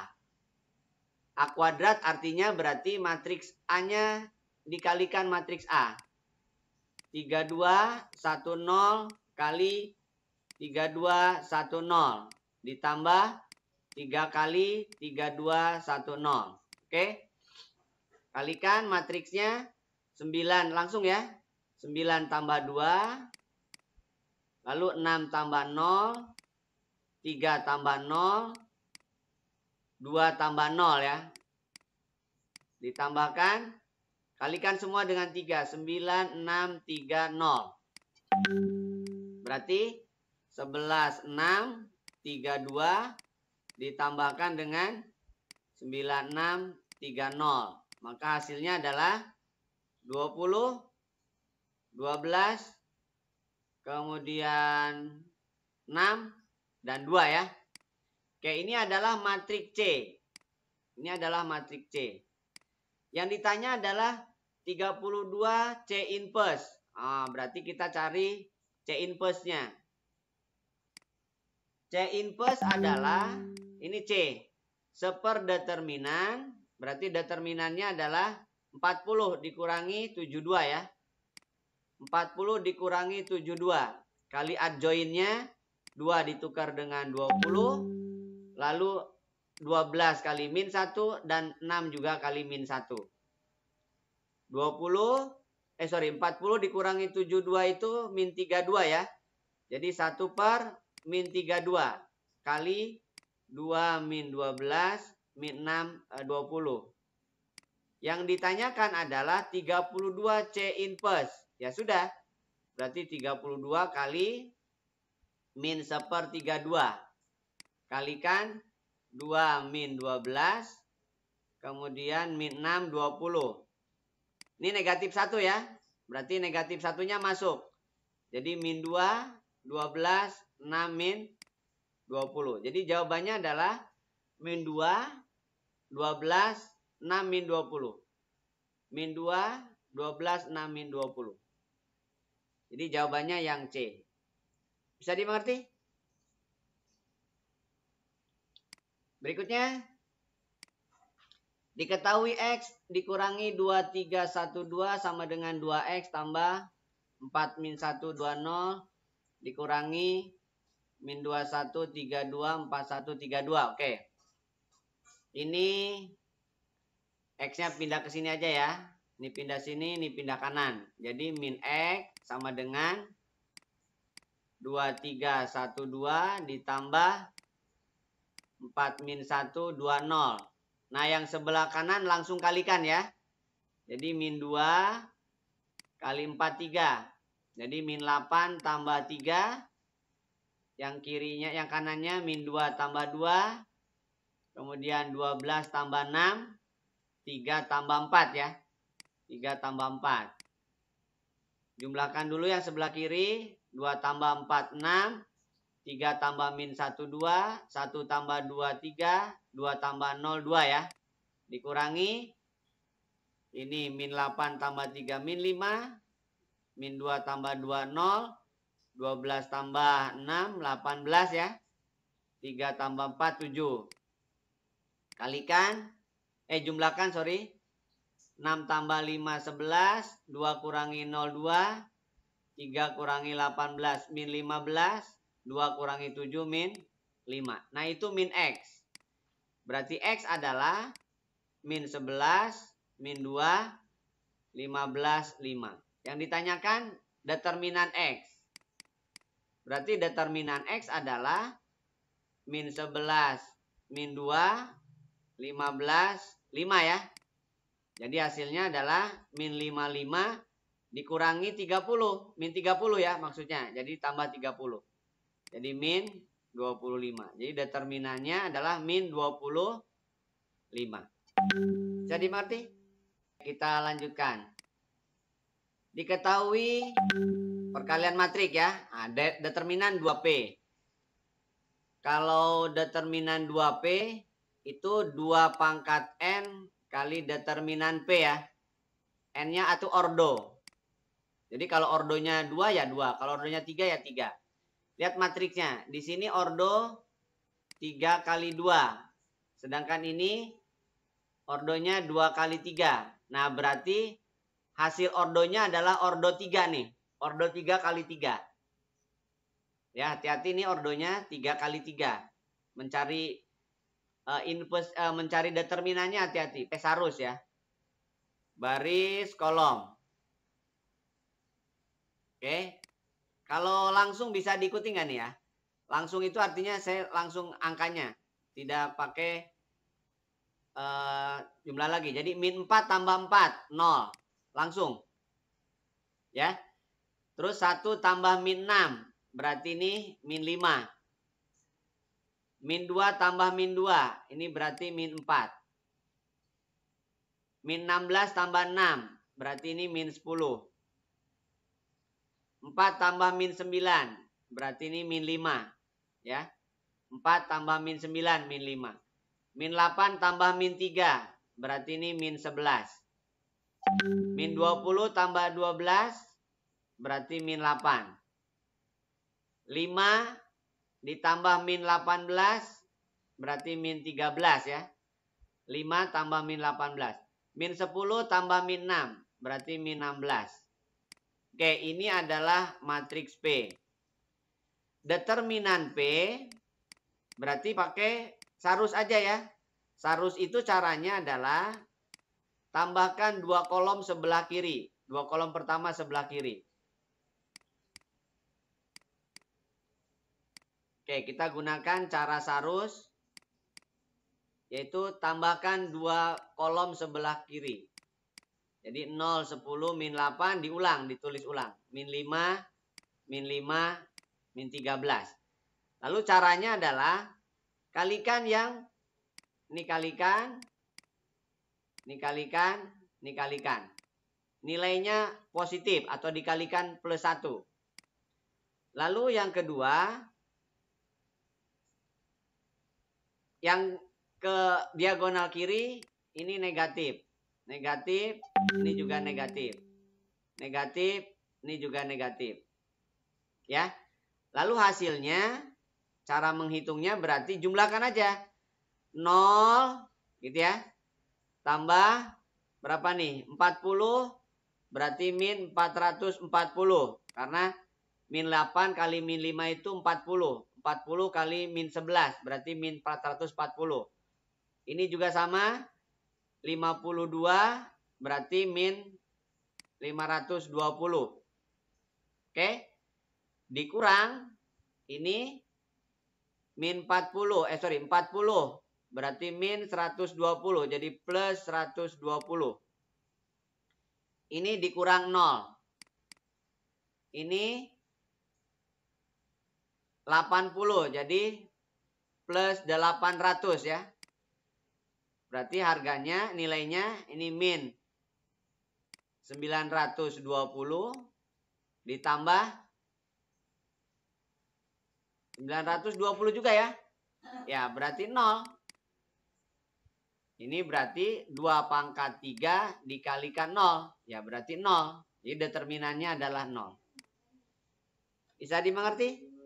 A kuadrat artinya berarti matriks A-nya dikalikan matriks A. 3210 kali 3210 ditambah 3 kali 3210. Oke. Kalikan matriksnya 9 langsung ya. 9 tambah 2. Lalu 6 tambah 0. 3 tambah 0. 2 tambah 0 ya. Ditambahkan. Kalikan semua dengan 3. 9, 6, 3, 0. Berarti 11, 6, 3, 2. Ditambahkan dengan 9, 6, 3, 0. Maka hasilnya adalah 20, 12, kemudian 6, dan 2 ya. Oke, ini adalah matriks C. Ini adalah matriks C. Yang ditanya adalah 32 C inverse. Berarti kita cari C inverse-nya. C inverse adalah, ini C. Seperdeterminan, berarti determinannya adalah 40 dikurangi 72 ya. 40 dikurangi 72. Kali adjoinnya 2 ditukar dengan 20. Lalu 12 kali min 1 dan 6 juga kali min 1. 40 dikurangi 72 itu min 32 ya. Jadi 1 per min 32 kali 2 min 12 min 6 20. Yang ditanyakan adalah 32 C inverse. Ya sudah. Berarti 32 kali min 1/32. Kalikan 2 min 12. Kemudian min 6 20. Ini negatif 1 ya. Berarti negatif 1-nya masuk. Jadi min 2, 12, 6 min 20. Jadi jawabannya adalah min 2, 12, 6 min 20. Min 2, 12, 6 min 20. Jadi jawabannya yang C. Bisa dimengerti? Berikutnya. Diketahui X dikurangi 2312 sama dengan 2X tambah 4 min 1 20 dikurangi min 21 32 41 32. Oke. Ini X-nya pindah ke sini aja ya. Ini pindah sini, ini pindah kanan. Jadi min X sama dengan 2312 ditambah 4 min 1 20. Nah, yang sebelah kanan langsung kalikan ya. Jadi min 2 kali 4 3. Jadi min 8 tambah 3. Yang kirinya, yang kanannya min 2 tambah 2. Kemudian 12 tambah 6. 3 tambah 4 ya. 3 tambah 4. Jumlahkan dulu yang sebelah kiri. 2 tambah 4 6. 3 tambah min 1 2, 1 tambah 2 3, 2 tambah 0 2 ya. Dikurangi ini min 8 tambah 3 min 5, min 2 tambah 2 0, 12 tambah 6 18 ya. 3 tambah 4 7. Kalikan jumlahkan 6 tambah 5 11, 2 kurangi 0 2, 3 kurangi 18 min 15. 2 kurangi 7 min 5. Nah, itu min X. Berarti X adalah min 11, min 2, 15, 5. Yang ditanyakan determinan X. Berarti determinan X adalah min 11, min 2, 15, 5 ya. Jadi hasilnya adalah min 55 dikurangi 30. Min 30 ya maksudnya. Jadi tambah 30. Jadi min 25. Jadi determinannya adalah min 25. Bisa dimengerti? Kita lanjutkan. Diketahui perkalian matrik ya. Nah, determinan 2P. Kalau determinan 2P itu 2 pangkat N kali determinan P ya. N-nya atau ordo. Jadi kalau ordonya 2 ya 2. Kalau ordonya 3 ya 3. Lihat matriksnya. Di sini ordo 3 kali 2. Sedangkan ini ordonya 2 kali 3. Nah berarti hasil ordonya adalah ordo 3 nih. Ordo 3 kali 3. Ya, hati-hati nih ordonya 3 kali 3. Mencari mencari determinannya hati-hati. Pesarus ya. Baris kolom. Oke. Kalau langsung bisa diikuti nggak nih ya? Langsung itu artinya saya langsung angkanya. Tidak pakai jumlah lagi. Jadi min 4 tambah 4. 0. Langsung. Ya. Terus 1 tambah min 6. Berarti ini min 5. Min 2 tambah min 2. Ini berarti min 4. Min 16 tambah 6. Berarti ini min 10. 4 tambah min 9. Berarti ini min 5. Ya. 4 tambah min 9. Min 5. Min 8 tambah min 3. Berarti ini min 11. Min 20 tambah 12. Berarti min 8. 5 ditambah min 18 berarti min 13 ya. 5 tambah min 18. Min 10 tambah min 6 berarti min 16. Oke, ini adalah matriks P. Determinan P berarti pakai sarus aja ya. Sarus itu caranya adalah tambahkan 2 kolom sebelah kiri. 2 kolom pertama sebelah kiri. Oke, kita gunakan cara sarus, yaitu tambahkan 2 kolom sebelah kiri. Jadi 0, 10, min 8, diulang, ditulis ulang. Min 5, min 5, min 13. Lalu caranya adalah, kalikan yang, ini kalikan, ini kalikan, ini kalikan. Nilainya positif atau dikalikan plus 1. Lalu yang kedua, yang ke diagonal kiri ini negatif. Negatif, ini juga negatif. Negatif, ini juga negatif. Ya. Lalu hasilnya, cara menghitungnya berarti jumlahkan aja. 0, gitu ya. Tambah, berapa nih? 40, berarti min 440. Karena min 8 kali min 5 itu 40. 40 kali min 11 berarti min 440. Ini juga sama. 52 berarti min 520. Oke. Dikurang ini min 40. 40 berarti min 120. Jadi plus 120. Ini dikurang 0. Ini 80 jadi plus 800 ya. Berarti harganya nilainya ini min 920 ditambah 920 juga ya. Ya berarti 0. Ini berarti 2 pangkat 3 dikalikan 0. Ya berarti 0. Jadi determinannya adalah 0. Bisa dimengerti?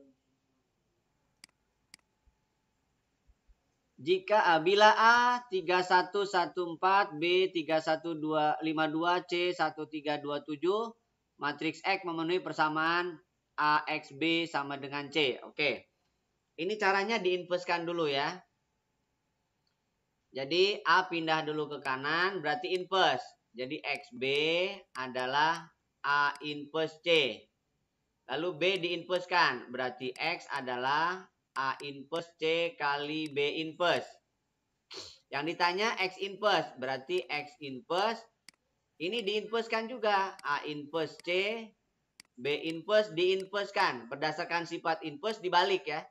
Jika bila A 3114, B 31252, C 1327, matriks X memenuhi persamaan AXB sama dengan C. Oke. Ini caranya diinverskan dulu ya. Jadi A pindah dulu ke kanan berarti inverse. Jadi XB adalah A inverse C. Lalu B diinverskan. Berarti X adalah A inverse C kali B inverse. Yang ditanya X inverse. Berarti X inverse. Ini diinverskan juga. A inverse C. B inverse diinverskan. Berdasarkan sifat inverse dibalik ya.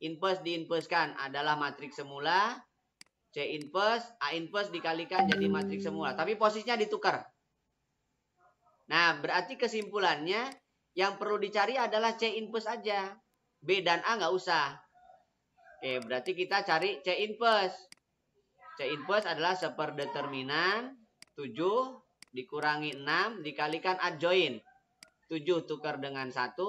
Inverse diinverskan adalah matriks semula. C inverse, A inverse dikalikan jadi matriks semula. Tapi posisinya ditukar. Nah, berarti kesimpulannya yang perlu dicari adalah C inverse aja. B dan A nggak usah. Oke, berarti kita cari C inverse. C inverse adalah seperdeterminan 7 dikurangi 6 dikalikan adjoin. 7 tukar dengan 1,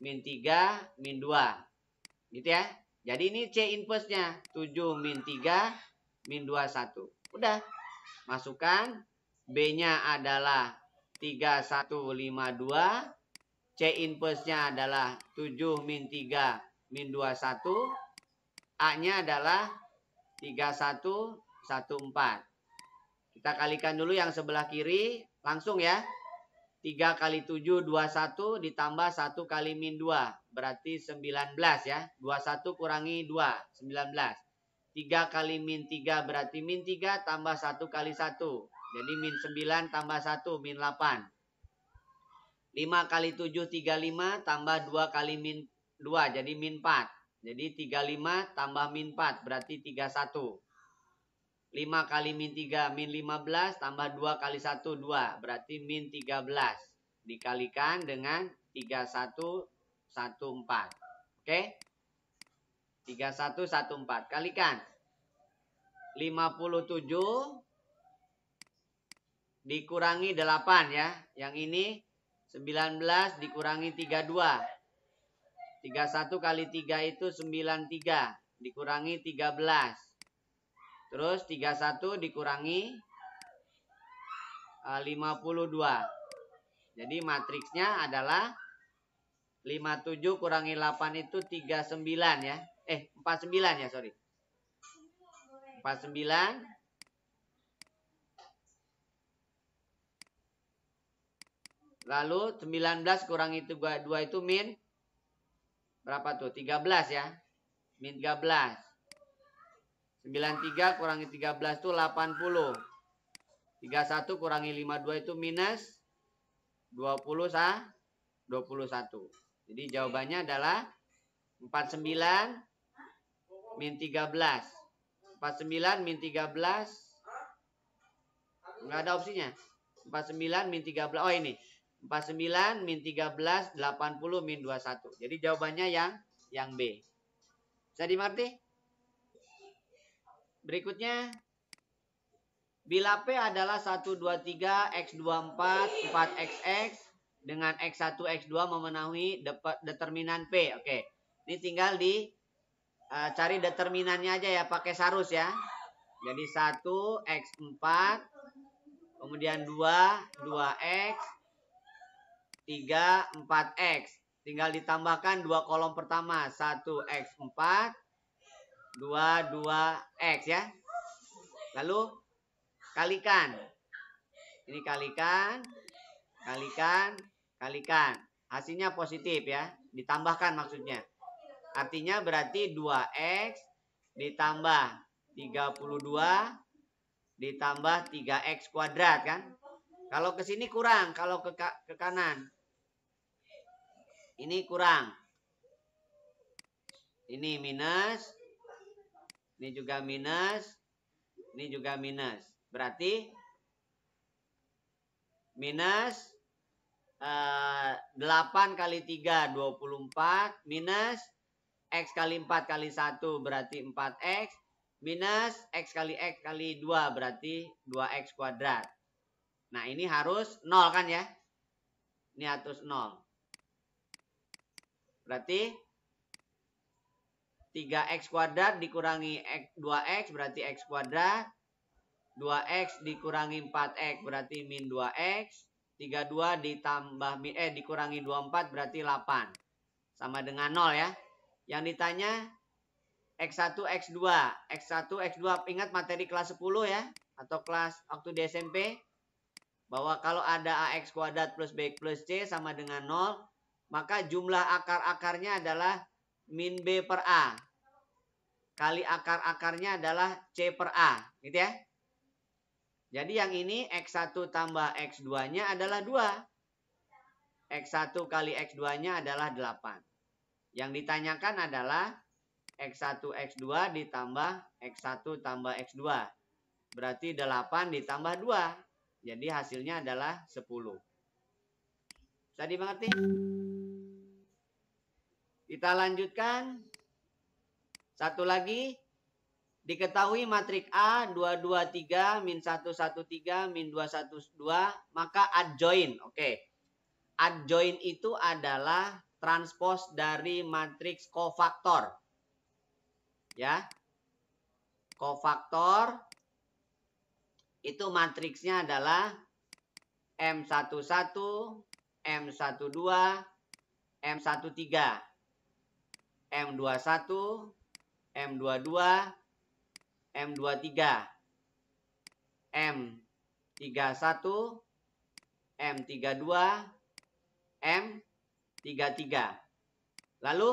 min 3, min 2. Gitu ya. Jadi ini C inverse-nya. 7 min 3, min 2, 1. Udah. Masukkan. B-nya adalah 3152. C inverse-nya adalah 7 min 3, min 2, 1. A-nya adalah 3114. Kita kalikan dulu yang sebelah kiri. Langsung ya. 3 kali 7, 21 ditambah 1 kali min 2. Berarti 19 ya. 21 kurangi 2, 19. 3 kali min 3 berarti min 3 tambah 1 kali 1. Jadi min 9 tambah 1, min 8. 5 kali 7, 35 tambah 2 kali min 2. Jadi min 4. Jadi 35 tambah min 4 berarti 31. 5 kali min 3 min 15 tambah 2 kali 1 2 berarti min 13 dikalikan dengan 3114. Oke? 3114 kalikan 57 dikurangi 8 ya. Yang ini 19 dikurangi 32. 31 kali 3 itu 93 dikurangi 13. Terus 31 dikurangi 52. Jadi matriksnya adalah 57 kurangi 8 itu 39 ya. 49 ya, sorry. 49. Lalu 19 kurangi 2 itu min berapa tuh? 13 ya. Min 13. 93 kurangi 13 itu 80. 31 kurangi 52 itu minus 21. Jadi jawabannya adalah 49 min 13. 49 min 13. Enggak ada opsinya. 49 min 13. Oh ini. 49 min 13 80 min 21. Jadi jawabannya yang B. Bisa dimengerti? Berikutnya, bila P adalah 1, 2, 3, X, 2, 4, 4XX dengan X1, X2 memenuhi determinan P. Oke, ini tinggal cari determinannya aja ya, pakai sarus ya. Jadi 1, X4, kemudian 2, 2X, 3, 4X. Tinggal ditambahkan 2 kolom pertama, 1X4, 2X ya. Lalu kalikan. Ini kalikan. Hasilnya positif ya. Ditambahkan maksudnya. Artinya berarti 2X ditambah 32 ditambah 3X kuadrat kan. Kalau ke sini kurang. Kalau ke kanan. Ini kurang. Ini minus. Ini juga minus. Ini juga minus. Berarti minus 8 kali 3 24 minus X kali 4 kali 1 berarti 4X minus X kali 2 berarti 2X kuadrat. Nah ini harus 0 kan ya. Ini harus 0. Berarti 3X kuadrat dikurangi 2X berarti X kuadrat. 2X dikurangi 4X berarti min 2X. 32 ditambah dikurangi 24 berarti 8. Sama dengan 0 ya. Yang ditanya X1, X2. X1, X2 ingat materi kelas 10 ya. Atau kelas waktu di SMP. bahwa kalau ada AX kuadrat plus BX plus C sama dengan 0, maka jumlah akar-akarnya adalah min B per A. Kali akar-akarnya adalah C per A. Gitu ya. Jadi yang ini X1 tambah X2-nya adalah 2. X1 kali X2-nya adalah 8. Yang ditanyakan adalah X1 X2 ditambah X1 tambah X2. Berarti 8 ditambah 2. Jadi hasilnya adalah 10. Bisa dimengerti? Kita lanjutkan. Satu lagi. Diketahui matrik A 223 min 113 min 212 maka adjoin. Oke. Adjoin itu adalah transpos dari matriks kofaktor. Ya. Kofaktor itu matriksnya adalah M11, M12, M13, M21, M22, M23, M31, M32, M33. Lalu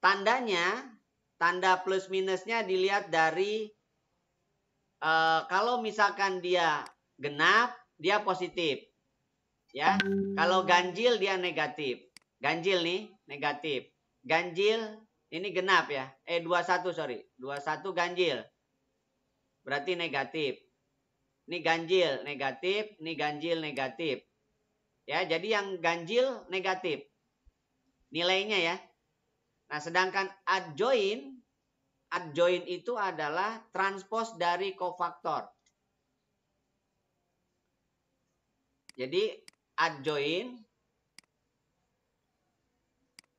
tandanya, tanda plus minusnya dilihat dari kalau misalkan dia genap, dia positif. Ya, kalau ganjil dia negatif. Ganjil nih, negatif. Ganjil ini genap ya. 21 sorry. 21 ganjil. Berarti negatif. Ini ganjil negatif, ini ganjil negatif. Ya, jadi yang ganjil negatif. Nilainya ya. Nah, sedangkan adjoin itu adalah transpos dari kofaktor. Jadi adjoin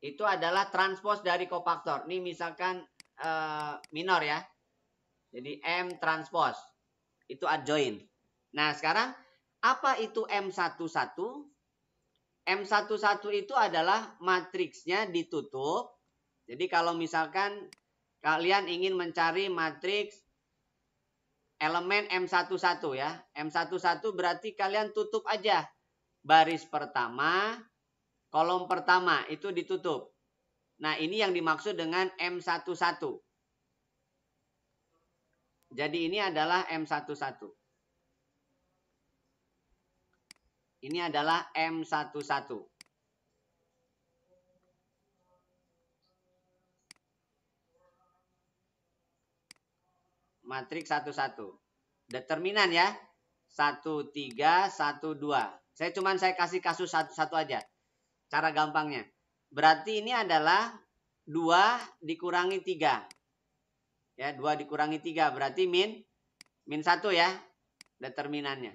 itu adalah transpos dari kofaktor. Ini misalkan minor ya. Jadi M transpos itu adjoin. Nah, sekarang apa itu M11? M11 itu adalah matriksnya ditutup. Jadi kalau misalkan kalian ingin mencari matriks elemen M11 ya. M11 berarti kalian tutup aja. Baris pertama, kolom pertama itu ditutup. Nah, ini yang dimaksud dengan M11. Jadi ini adalah M11. Ini adalah M11. Matriks 11. Determinan ya. 1, 3, 1, 2. Saya kasih kasus satu aja. Cara gampangnya. Berarti ini adalah 2 dikurangi 3. Ya, 2 dikurangi 3 berarti min 1 ya. Determinannya.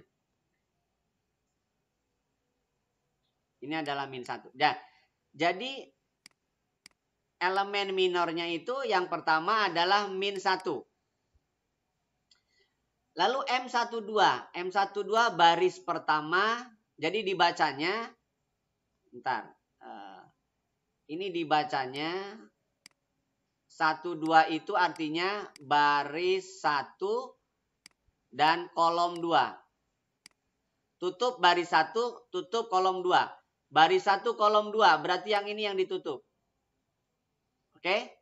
Ini adalah min 1. Nah, jadi elemen minornya itu yang pertama adalah min 1. Lalu M12. M12 baris pertama. Jadi dibacanya. Bentar. Ini dibacanya. 12 itu artinya baris 1 dan kolom 2. Tutup baris 1, tutup kolom 2. Baris 1, kolom 2. Berarti yang ini yang ditutup. Oke?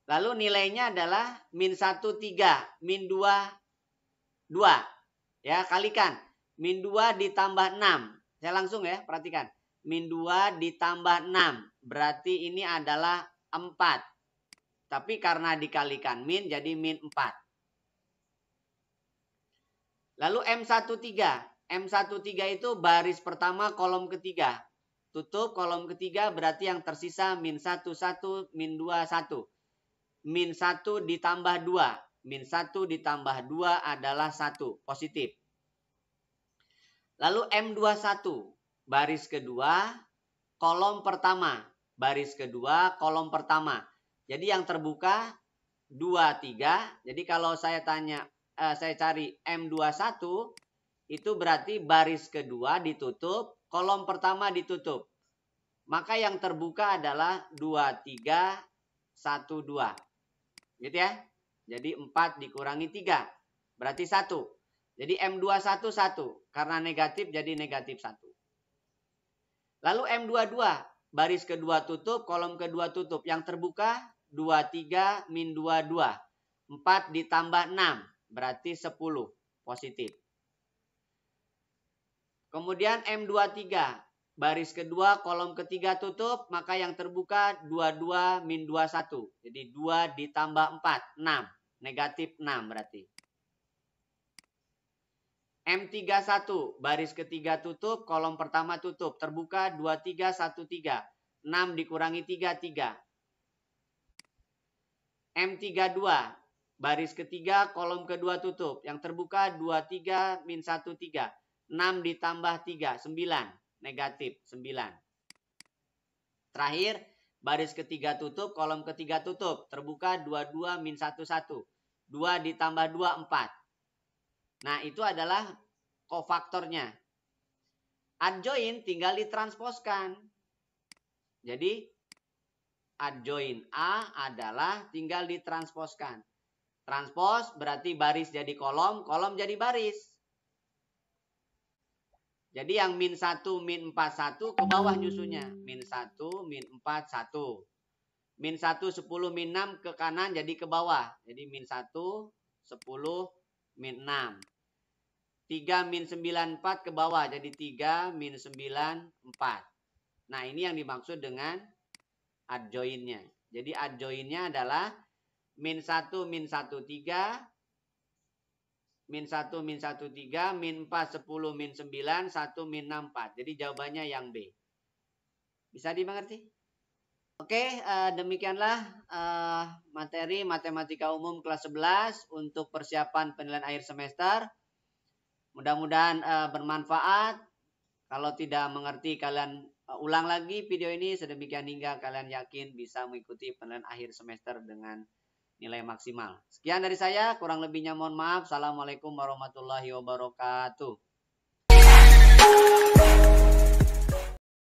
Lalu nilainya adalah min 1, 3. Min 2, 2. Ya, kalikan. Min 2 ditambah 6. Saya langsung ya, perhatikan. Min 2 ditambah 6. Berarti ini adalah 4. Tapi karena dikalikan min, jadi min 4. Lalu M13. M13 itu baris pertama kolom ketiga. Tutup kolom ketiga berarti yang tersisa min 1, 1, min 2, 1. Min 1 ditambah 2. Min 1 ditambah 2 adalah 1. Positif. Lalu M21. Baris kedua, kolom pertama. Baris kedua, kolom pertama. Jadi yang terbuka 2, 3. Jadi kalau saya cari M21, itu berarti baris kedua ditutup, kolom pertama ditutup. Maka yang terbuka adalah 2, 3, 1, 2. Gitu ya. Jadi 4 dikurangi 3. Berarti 1. Jadi M21 1. Karena negatif jadi negatif 1. Lalu M22. Baris kedua tutup, kolom kedua tutup. Yang terbuka 23 min 22. 4 ditambah 6. Berarti 10. Positif. Kemudian M23. Baris kedua, kolom ketiga tutup. Maka yang terbuka 22 min 21. Jadi 2 ditambah 4. 6. Negatif 6 berarti. M31, baris ketiga tutup, kolom pertama tutup. Terbuka 23, 13. 6 dikurangi 3, 3. M32, baris ketiga, kolom kedua tutup. Yang terbuka 23 min 1, 3. 6 ditambah 3, 9. Negatif, 9. Terakhir, baris ketiga tutup, kolom ketiga tutup. Terbuka 22 min 1, 1. 2 ditambah 2, 4. Nah, itu adalah kofaktornya. Adjoin tinggal ditransposkan. Jadi, adjoin A adalah tinggal ditransposkan. Transpos berarti baris jadi kolom, kolom jadi baris. Jadi yang min 1, min 4, 1 ke bawah nyusunya. Min 1, min 4, 1. Min 1, 10, min 6 ke kanan jadi ke bawah. Jadi min 1, 10, min 6. 3 min 9, 4 ke bawah. Jadi 3 min 9, 4. Nah ini yang dimaksud dengan adjoinnya. Jadi adjoinnya adalah min 1, min 1, 3. Min 1, min 1, 3. Min 4, 10, min 9. 1, min 6, 4. Jadi jawabannya yang B. Bisa dimengerti? Oke, demikianlah materi matematika umum kelas 11 untuk persiapan penilaian akhir semester. Mudah-mudahan bermanfaat. Kalau tidak mengerti kalian ulang lagi video ini sedemikian hingga kalian yakin bisa mengikuti penilaian akhir semester dengan nilai maksimal. Sekian dari saya, kurang lebihnya mohon maaf. Assalamualaikum warahmatullahi wabarakatuh.